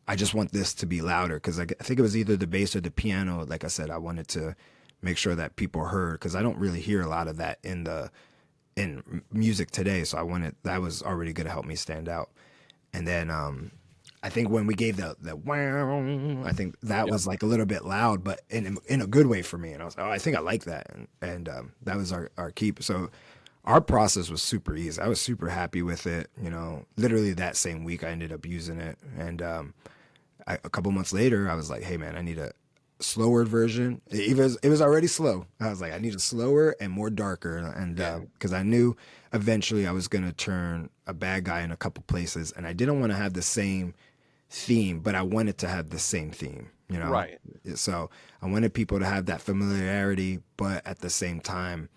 I just want this to be louder. Cause I think it was either the bass or the piano. Like I said, I wanted to make sure that people heard, cause I don't really hear a lot of that in music today. So that was already going to help me stand out. And then, I think when we gave the wow, I think that was like a little bit loud, but in a good way for me. And I was like, oh, I think I like that. And that was our keep. So our process was super easy. I was super happy with it. Literally that same week I ended up using it. And a couple months later, I was like, hey man, I need a slower version. It was already slow. I was like, I need a slower and more darker. And because I knew eventually I was going to turn a bad guy in a couple places, and I didn't want to have the same theme, but I wanted to have the same theme, Right. So I wanted people to have that familiarity, but at the same time,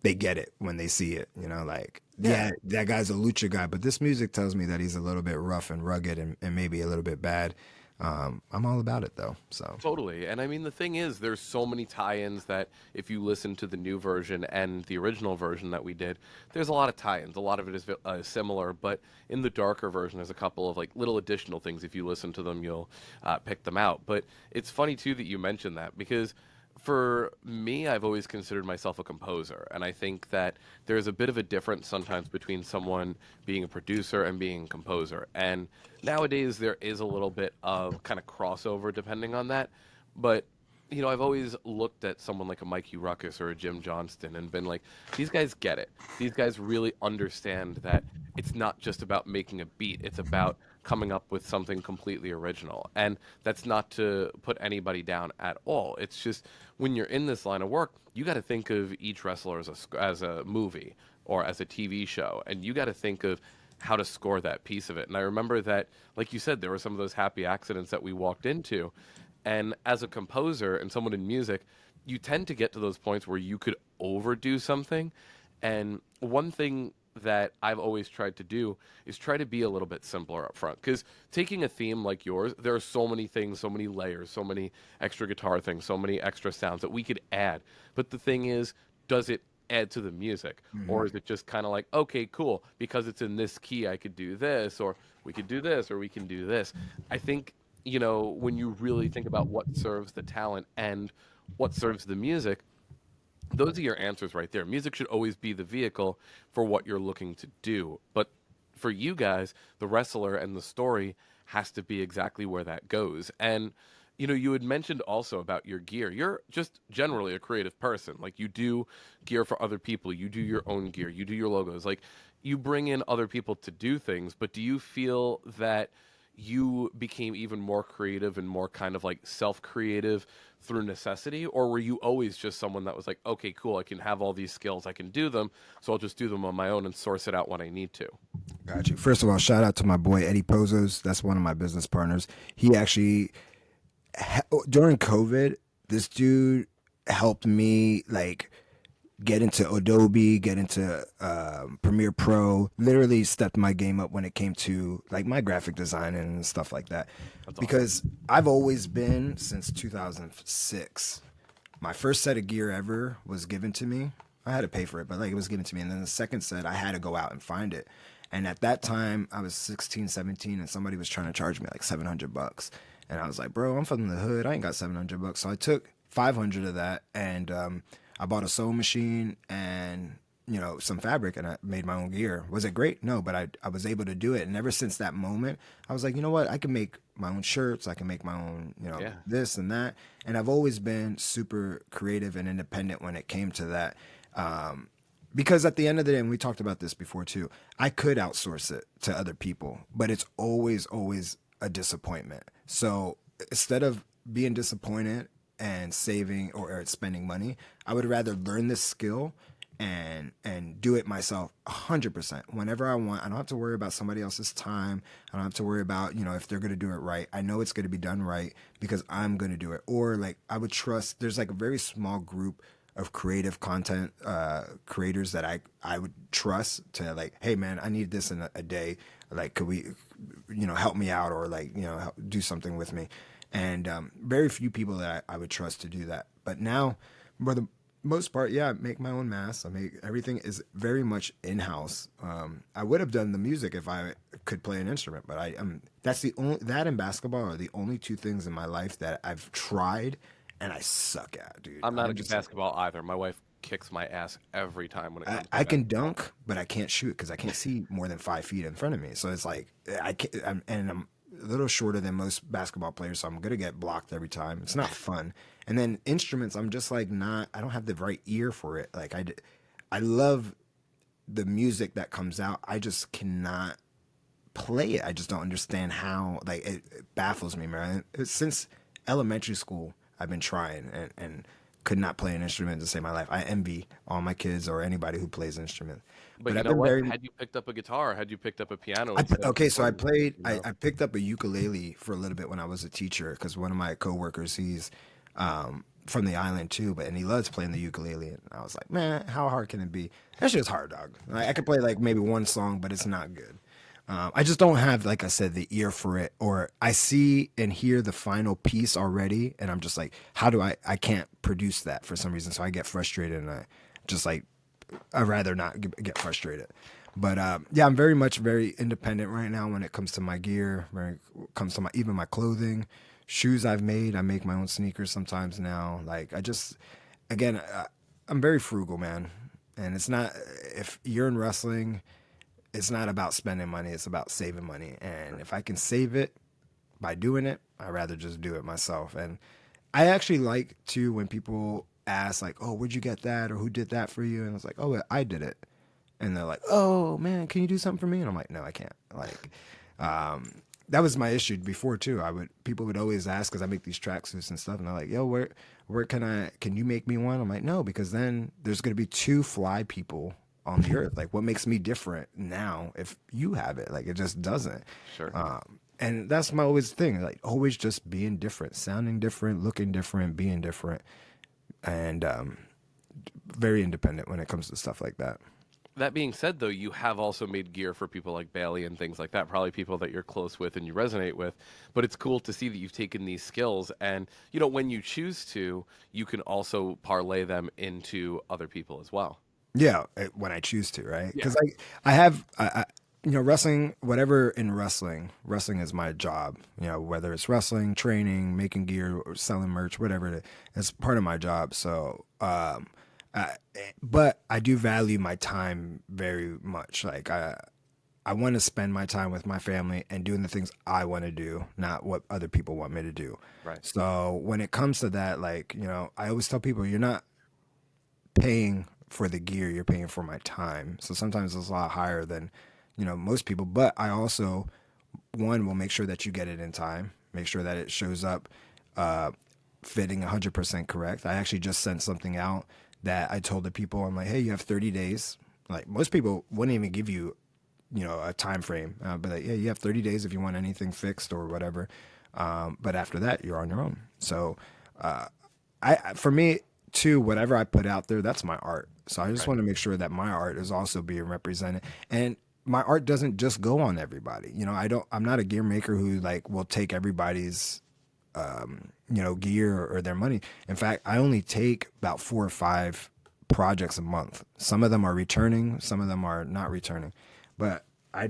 they get it when they see it, like yeah, that guy's a lucha guy, but this music tells me that he's a little bit rough and rugged and maybe a little bit bad. I'm all about it though. So Totally. And I mean, the thing is, there's so many tie-ins that if you listen to the new version and the original version that we did, there's a lot of tie-ins. A lot of it is similar, but in the darker version, there's a couple of like little additional things. If you listen to them, you'll pick them out. But it's funny too that you mentioned that because for me, I've always considered myself a composer, and I think that there's a bit of a difference sometimes between someone being a producer and being a composer. And nowadays, there is a little bit of kind of crossover depending on that. But I've always looked at someone like a Mikey Ruckus or a Jim Johnston and been like, these guys get it. These guys really understand that it's not just about making a beat, it's about coming up with something completely original. And that's not to put anybody down at all. It's just when you're in this line of work, you got to think of each wrestler as a movie or as a TV show, and you got to think of how to score that piece of it. And I remember that, like you said, there were some of those happy accidents that we walked into. And as a composer and someone in music, you tend to get to those points where you could overdo something. And one thing that I've always tried to do is try to be a little bit simpler up front. Because taking a theme like yours, there are so many things, so many layers, so many extra guitar things, so many extra sounds that we could add. But the thing is, does it add to the music? Or is it just kind of like, okay, cool, because it's in this key, I could do this, or we could do this, or we can do this. I think when you really think about what serves the talent and what serves the music, those are your answers right there. Music should always be the vehicle for what you're looking to do. But for you guys, the wrestler and the story has to be exactly where that goes. And, you had mentioned also about your gear. You're just generally a creative person. Like, you do gear for other people. You do your own gear. You do your logos. Like, you bring in other people to do things. But do you feel that you became even more creative and more kind of like self-creative through necessity? Or were you always just someone that was like, okay, cool, I can have all these skills, I can do them, so I'll just do them on my own and source it out when I need to? got you. First of all, shout out to my boy Eddie Pozos. That's one of my business partners. He actually during COVID, this dude helped me like get into Adobe, get into Premiere Pro, literally stepped my game up when it came to like my graphic design and stuff like that. That's because I've always been, since 2006, my first set of gear ever was given to me. I had to pay for it, but like it was given to me. And then the second set, I had to go out and find it. And at that time, I was 16, 17, and somebody was trying to charge me like $700. And I was like, bro, I'm from the hood. I ain't got $700. So I took 500 of that and I bought a sewing machine and, some fabric, and I made my own gear. Was it great? No, but I was able to do it. And ever since that moment, I was like, you know what? I can make my own shirts. I can make my own, this and that. And I've always been super creative and independent when it came to that. Because at the end of the day, and we talked about this before too, I could outsource it to other people, but it's always, always a disappointment. So instead of being disappointed and saving or spending money, I would rather learn this skill and do it myself 100% whenever I want. I don't have to worry about somebody else's time. I don't have to worry about, if they're going to do it right. I know it's going to be done right because I'm going to do it. Or like I would trust, there's like a very small group of creative content creators that I would trust to like, hey man, I need this in a day. Like, could we, help me out or like, do something with me. And very few people that I would trust to do that. But now, for the most part, yeah, I make my own masks. Everything is very much in-house. I would have done the music if I could play an instrument, but that and basketball are the only two things in my life that I've tried and I suck at, dude. I'm not a good basketball either. My wife kicks my ass every time when it comes to I can dunk, but I can't shoot because I can't see more than 5 feet in front of me. So it's like I'm a little shorter than most basketball players, so I'm gonna get blocked every time. It's not fun. And then instruments, I'm just like I don't have the right ear for it. Like I love the music that comes out. I just cannot play it. I just don't understand how. Like it baffles me, man. Since elementary school, I've been trying and could not play an instrument to save my life. I envy all my kids or anybody who plays an instrument. But you know what? Had you picked up a guitar, had you picked up a piano? So I played. I picked up a ukulele for a little bit when I was a teacher because one of my coworkers, from the island too, and he loves playing the ukulele. And I was like, man, how hard can it be? That shit's hard, dog. Like, I could play like maybe one song, but it's not good. I just don't have, like I said, the ear for it, or I see and hear the final piece already, and I'm just like, how do I can't produce that for some reason, so I get frustrated, and I just like, I'd rather not get frustrated. But yeah, I'm very independent right now when it comes to my gear, when it comes to even my clothing, shoes I make my own sneakers sometimes now. Like, again, I'm very frugal, man, and it's not, if you're in wrestling, it's not about spending money, it's about saving money. And if I can save it by doing it, I'd rather just do it myself. And I actually like to, when people ask like, oh, where'd you get that? Or who did that for you? And it's like, oh, I did it. And they're like, oh man, can you do something for me? And I'm like, no, I can't. Like, that was my issue before too. People would always ask, cause I make these tracksuits and stuff. And they're like, yo, where can you make me one? I'm like, no, because then there's going to be 2 fly people on the earth. Like, what makes me different now if you have it? Like, it just doesn't. Sure. And that's my always thing, like always just being different, sounding different, looking different, being different, and very independent when it comes to stuff like that. That being said, though, you have also made gear for people like Bailey and things like that, probably people that you're close with and you resonate with. But it's cool to see that you've taken these skills and, you know, when you choose to, you can also parlay them into other people as well. Yeah, when I choose to, right? Because I have, you know, wrestling, whatever in wrestling is my job. You know, whether it's wrestling, training, making gear, or selling merch, whatever it is, it's part of my job. So, but I do value my time very much. Like, I want to spend my time with my family and doing the things I want to do, not what other people want me to do. Right. So when it comes to that, like, you know, I always tell people, you're not paying for the gear, you're paying for my time. So sometimes it's a lot higher than, you know, most people. But I also, one, will make sure that you get it in time, make sure that it shows up fitting 100% correct. I actually just sent something out that I told the people, I'm like, hey, you have 30 days. Like, most people wouldn't even give you, you know, a time frame. But like, yeah, you have 30 days if you want anything fixed or whatever. But after that, you're on your own. So for me, too, whatever I put out there, that's my art. So I just want to make sure that my art is also being represented. And my art doesn't just go on everybody. You know, I'm not a gear maker who like will take everybody's, you know, gear or their money. In fact, I only take about 4 or 5 projects a month. Some of them are returning, some of them are not returning. But I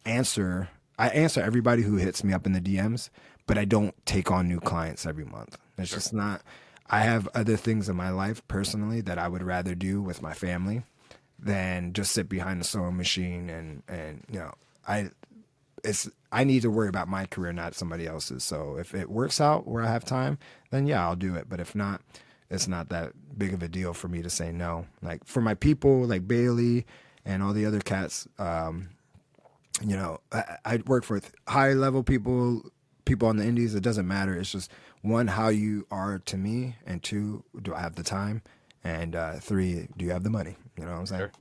answer everybody who hits me up in the DMs, but I don't take on new clients every month. It's just not. I have other things in my life personally that I would rather do with my family than just sit behind the sewing machine and you know, I need to worry about my career, not somebody else's. So if it works out where I have time, then yeah, I'll do it. But if not, it's not that big of a deal for me to say no. Like, for my people like Bailey and all the other cats, you know, I work for high level people on the indies. It doesn't matter. It's just, 1, how you are to me, and 2, do I have the time, and 3, do you have the money? You know what I'm saying? Sure.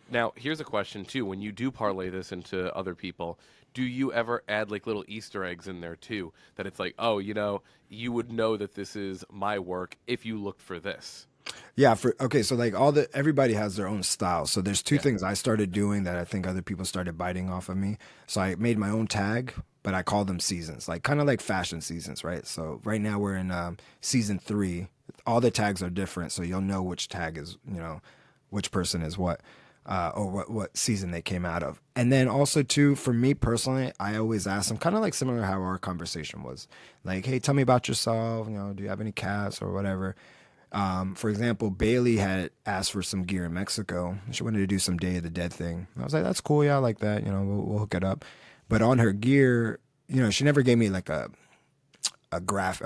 Now, here's a question too. When you do parlay this into other people, do you ever add like little Easter eggs in there too? That it's like, oh, you know, you would know that this is my work if you looked for this. Yeah. So like everybody has their own style. So there's 2 things I started doing that I think other people started biting off of me. So I made my own tag, but I call them seasons, like kind of like fashion seasons, right? So right now we're in season 3. All the tags are different, so you'll know which tag is, you know, which person is what. Or what season they came out of. And then also too, for me personally, I always ask them, kind of like similar to how our conversation was, like, hey, tell me about yourself, you know, do you have any cats or whatever. For example, Bailey had asked for some gear in Mexico. She wanted to do some Day of the Dead thing. I was like, that's cool, yeah, I like that, you know, we'll hook it up. But on her gear, you know, she never gave me like a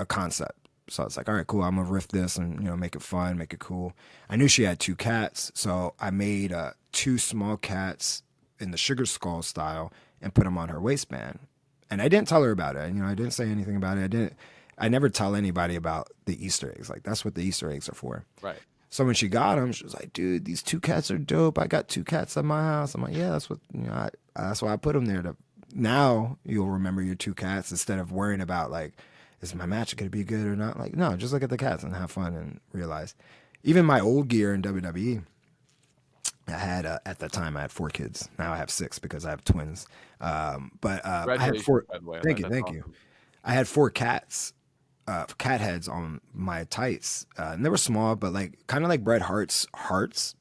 concept. So it's like, all right, cool, I'm gonna riff this and, you know, make it fun, make it cool. I knew she had 2 cats, so I made 2 small cats in the sugar skull style and put them on her waistband. And I didn't tell her about it. You know, I didn't say anything about it. I never tell anybody about the Easter eggs. Like, that's what the Easter eggs are for. Right. So when she got them, she was like, dude, these 2 cats are dope. I got 2 cats at my house. I'm like, yeah, that's what, you know, that's why I put them there. Now you'll remember your 2 cats instead of worrying about like, is my match going to be good or not? Like, no, just look at the cats and have fun and realize. Even my old gear in WWE, I had at the time I had 4 kids. Now I have 6 because I have twins. But I had 4. by the way, on Thank that. you, That's thank you. awesome. I had 4 cats, cat heads on my tights, and they were small, but like kind of like Bret Hart's hearts.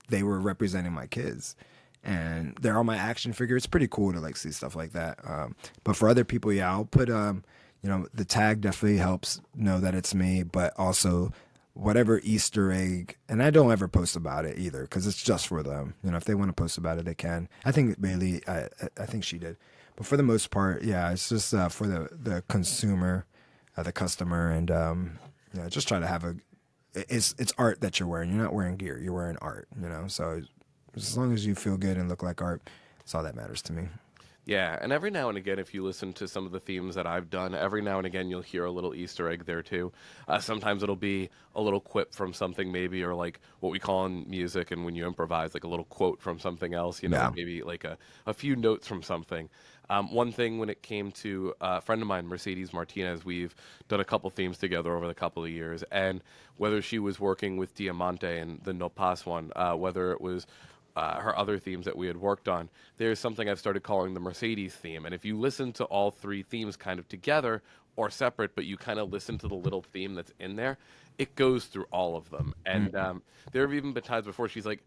They were representing my kids, and they're on my action figure. It's pretty cool to like see stuff like that. But for other people, yeah, I'll put the tag definitely helps know that it's me, but also whatever Easter egg, and I don't ever post about it either because it's just for them. If they want to post about it, they can. I think Bailey, I think she did, but for the most part, yeah, it's just for the consumer, the customer, and just try to have it's art that you're wearing. You're not wearing gear, you're wearing art. So as long as you feel good and look like art, that's all that matters to me. Yeah, and every now and again, if you listen to some of the themes that I've done, every now and again you'll hear a little Easter egg there too. Sometimes it'll be a little quip from something maybe, or like what we call in music and when you improvise, like a little quote from something else, Yeah. maybe like a few notes from something. One thing when it came to a friend of mine, Mercedes Martinez, we've done a couple themes together over the couple of years, and whether she was working with Diamante and the No Pas one, whether it was her other themes that we had worked on, there's something I've started calling the Mercedes theme. And if you listen to all 3 themes kind of together or separate, but you kind of listen to the little theme that's in there, it goes through all of them. And there have even been times before she's like,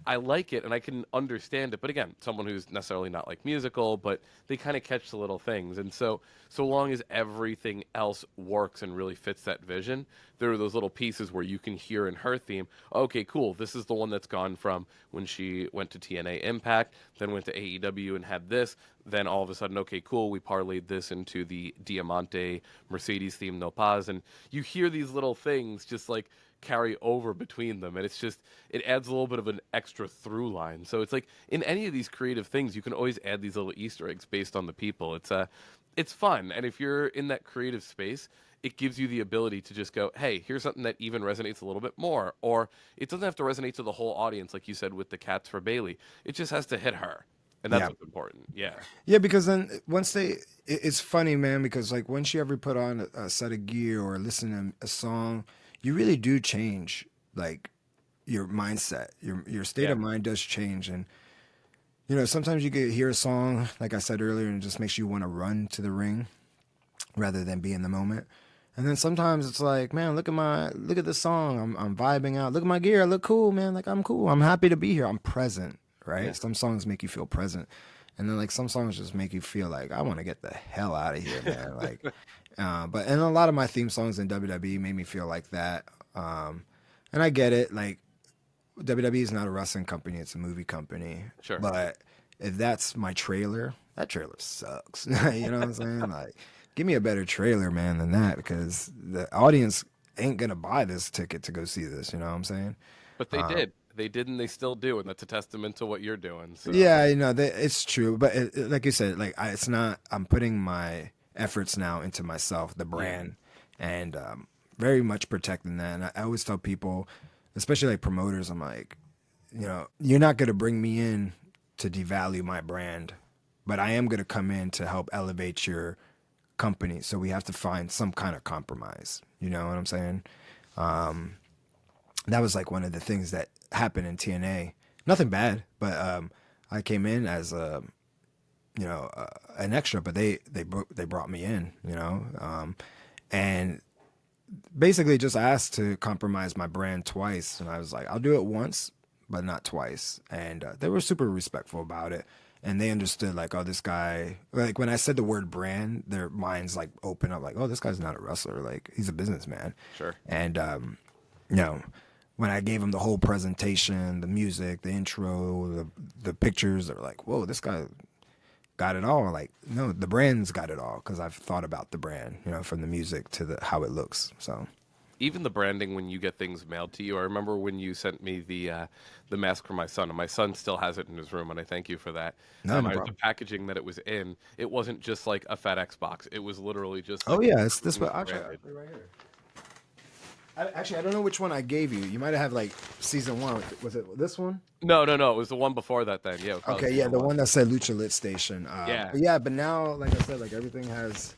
I like it and I can understand it. But again, someone who's necessarily not like musical, but they kind of catch the little things. And so long as everything else works and really fits that vision, there are those little pieces where you can hear in her theme, okay, cool, this is the one that's gone from when she went to TNA Impact, then went to AEW and had this, then all of a sudden, okay, cool, we parlayed this into the Diamante Mercedes theme, No Paz. And you hear these little things just like carry over between them, and it adds a little bit of an extra through line. So it's like in any of these creative things, you can always add these little Easter eggs based on the people. It's fun, and if you're in that creative space, it gives you the ability to just go, hey, here's something that even resonates a little bit more, or it doesn't have to resonate to the whole audience like you said with the cats for Bailey. It just has to hit her, and that's what's important. Yeah, because then once it's funny, man, because like once you ever put on a set of gear or listen to a song, you really do change like your mindset. Your state of mind does change. And sometimes you could hear a song, like I said earlier, and it just makes you want to run to the ring rather than be in the moment. And then sometimes it's like, man, look at this song. I'm vibing out. Look at my gear. I look cool, man. Like I'm cool. I'm happy to be here. I'm present, right? Yeah. Some songs make you feel present. And then like some songs just make you feel like I want to get the hell out of here, man. Like and a lot of my theme songs in WWE made me feel like that. And I get it. Like WWE is not a wrestling company; it's a movie company. Sure. But if that's my trailer, that trailer sucks. You know what I'm saying? Like, give me a better trailer, man, than that, because the audience ain't gonna buy this ticket to go see this. You know what I'm saying? But they did. They did, and they still do, and that's a testament to what you're doing. So. Yeah, it's true. But like you said, like it's not. I'm putting my efforts now into myself, the brand, and very much protecting that. And I always tell people, especially like promoters, I'm like, you're not going to bring me in to devalue my brand, but I am going to come in to help elevate your company. So we have to find some kind of compromise. You know what I'm saying? That was like one of the things that happened in TNA. Nothing bad, but I came in as an extra, but they brought me in, and basically just asked to compromise my brand twice. And I was like, I'll do it once, but not twice. And they were super respectful about it. And they understood like, oh, this guy, like when I said the word brand, their minds like open up like, oh, this guy's not a wrestler. Like he's a businessman. Sure. And, when I gave them the whole presentation, the music, the intro, the pictures, they were like, whoa, this guy got it all. Like, no, the brand's got it all, because I've thought about the brand, from the music to how it looks. So even the branding when you get things mailed to you. I remember when you sent me the mask for my son, and my son still has it in his room, and I thank you for that. No the packaging that it was in, it wasn't just like a FedEx box. It was literally just. Like, it's this one. Actually, right here. I don't know which one I gave you. You might have like season 1. Was it this one? No. It was the one before that. Then the one that said Lucha Lit Station. Yeah. But now, like I said, like everything has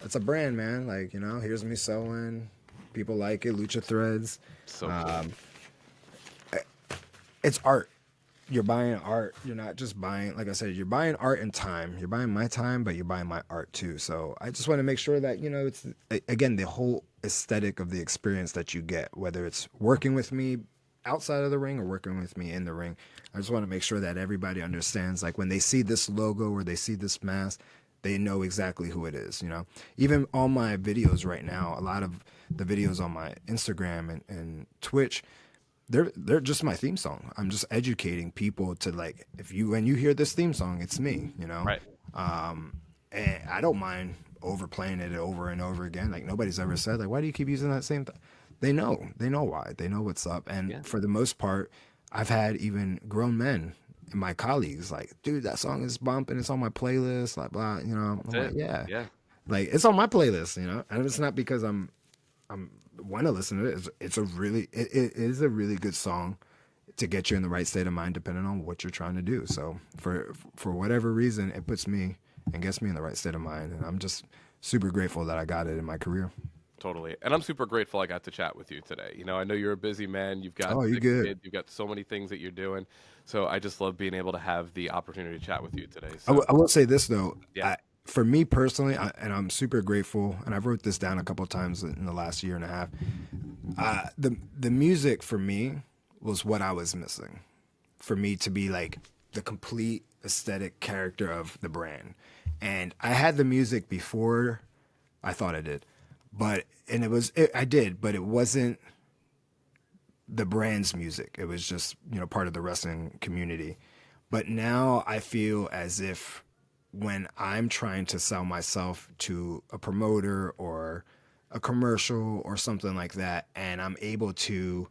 it's a brand, man. Like, you know, here's me sewing. People like it. Lucha threads. So cool. It's art. You're buying art. You're not just buying, like I said, you're buying art and time. You're buying my time, but you're buying my art too. So I just want to make sure that, you know, it's, again, the whole aesthetic of the experience that you get, whether it's working with me outside of the ring or working with me in the ring. I just want to make sure that everybody understands, like, when they see this logo or they see this mask, they know exactly who it is, you know. Even on my videos right now, a lot of the videos on my Instagram and Twitch, they're just my theme song. I'm just educating people to, like, when you hear this theme song, it's me, you know. Right. And I don't mind overplaying it over and over again. Like, nobody's ever said, like, why do you keep using that same thing? They know why. They know what's up. And for the most part, I've had even grown men and my colleagues like, dude, that song is bumping. It's on my playlist. Like, blah, you know. I'm like, yeah, like, it's on my playlist, you know. And it's not because I'm want to listen to it. It is a really good song to get you in the right state of mind, depending on what you're trying to do. So for whatever reason, it puts me and gets me in the right state of mind, and I'm just super grateful that I got it in my career. Totally. And I'm super grateful I got to chat with you today. You know, I know you're a busy man. You've got You good? kids, you've got so many things that you're doing. So I just love being able to have the opportunity to chat with you today. So, I will say this though. Yeah. For me personally, and I'm super grateful, and I've wrote this down a couple of times in the last year and a half. The music for me was what I was missing, for me to be like the complete aesthetic character of the brand. And I had the music before I thought I did, but it wasn't the brand's music. It was just, you know, part of the wrestling community. But now I feel as if when I'm trying to sell myself to a promoter or a commercial or something like that, and I'm able to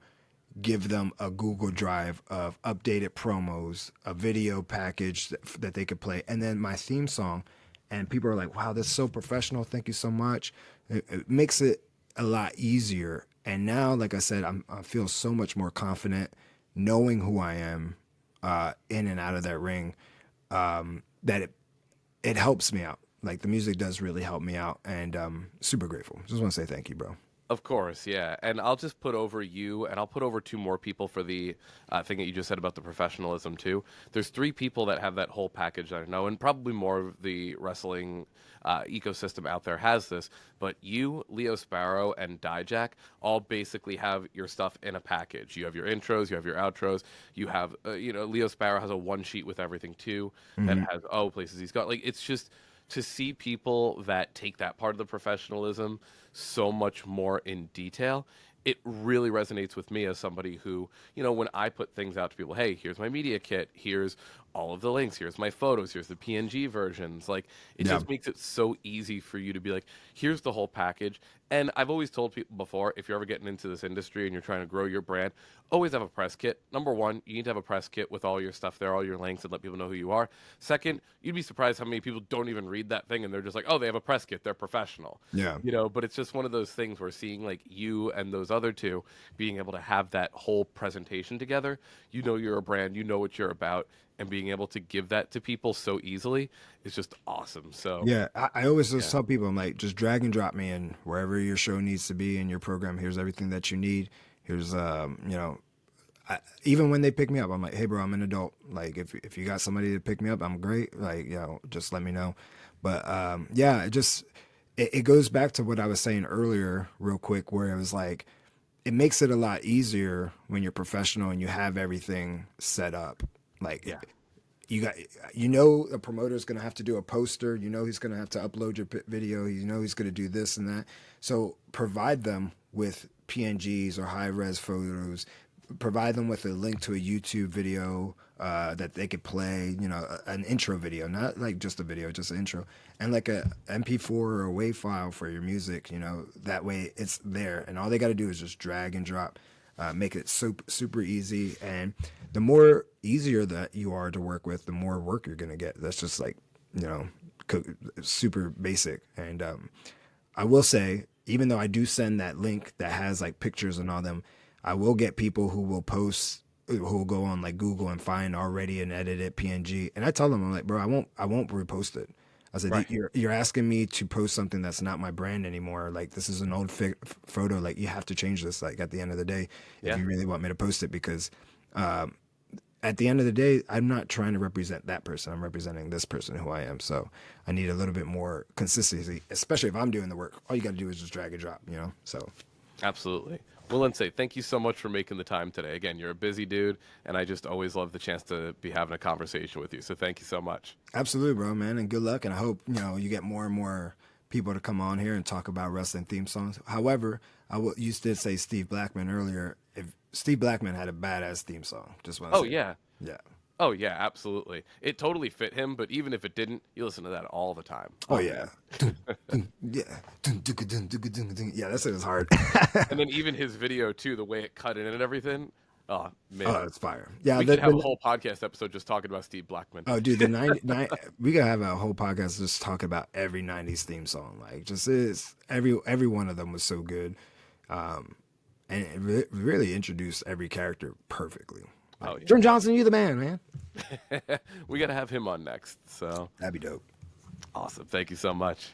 give them a Google Drive of updated promos, a video package that they could play, and then my theme song, and people are like, wow, that's so professional. Thank you so much. It makes it a lot easier. And now, like I said, I feel so much more confident knowing who I am in and out of that ring, that it helps me out. Like, the music does really help me out, and super grateful. Just want to say thank you, bro. Of course, yeah. And I'll just put over you, and I'll put over two more people for the thing that you just said about the professionalism, too. There's three people that have that whole package that I know, and probably more of the wrestling ecosystem out there has this. But you, Leo Sparrow, and Dijak all basically have your stuff in a package. You have your intros, you have your outros, you have, Leo Sparrow has a one sheet with everything, too, that has, places he's got. Like, it's just to see people that take that part of the professionalism so much more in detail, it really resonates with me as somebody who, when I put things out to people, hey, here's my media kit, here's all of the links, here's my photos, here's the PNG versions. Like, it just makes it so easy for you to be like, here's the whole package. And I've always told people before, if you're ever getting into this industry and you're trying to grow your brand, always have a press kit. Number one, you need to have a press kit with all your stuff there, all your links, and let people know who you are. Second, you'd be surprised how many people don't even read that thing, and they're just like, oh, they have a press kit, they're professional. Yeah. But it's just one of those things where seeing like you and those other two being able to have that whole presentation together, you're a brand, you know what you're about, and being able to give that to people so easily is just awesome. So yeah, I always just tell people, I'm like, just drag and drop me in wherever your show needs to be in your program. Here's everything that you need. Here's even when they pick me up, I'm like, hey bro, I'm an adult. Like, if you got somebody to pick me up, I'm great. Like, just let me know. But it goes back to what I was saying earlier real quick, where it was like, it makes it a lot easier when you're professional and you have everything set up. Like, a promoter's going to have to do a poster, he's going to have to upload your video, he's going to do this and that. So provide them with PNGs or high res photos, provide them with a link to a YouTube video that they could play, an intro video, not like just a video, just an intro, and like a MP4 or a WAV file for your music, that way it's there. And all they got to do is just drag and drop, make it super easy. And the more easier that you are to work with, the more work you're going to get. That's just like, super basic. And I will say, even though I do send that link that has like pictures and all them, I will get people who will go on like Google and find already an edited PNG. And I tell them, I'm like, bro, I won't repost it. I said, Right. you're asking me to post something that's not my brand anymore. Like, this is an old photo. Like, you have to change this. Like, at the end of the day, if Yeah. you really want me to post it, because at the end of the day, I'm not trying to represent that person. I'm representing this person who I am. So I need a little bit more consistency, especially if I'm doing the work. All you got to do is just drag and drop, you know? So Absolutely. Well, Lince, thank you so much for making the time today. Again, you're a busy dude, and I just always love the chance to be having a conversation with you. So thank you so much. absolutely, bro, man. And good luck. And I hope, you get more and more people to come on here and talk about wrestling theme songs. However, you did say Steve Blackman earlier. If Steve Blackman had a badass theme song, just want to Oh, say yeah. that. Yeah. Oh, yeah, absolutely. It totally fit him, but even if it didn't, you listen to that all the time. Oh, yeah. Yeah. Yeah, that shit is hard. And then even his video, too, the way it cut in and everything. Oh, man. Oh, it's fire. Yeah, We could have a whole podcast episode just talking about Steve Blackman. oh, dude, we gotta have a whole podcast just talking about every '90s theme song. Like, just is every one of them was so good, and it really introduced every character perfectly. Like, Oh, yeah. Jim Johnson, you the man, man. We got to have him on next. So That'd be dope. awesome. Thank you so much.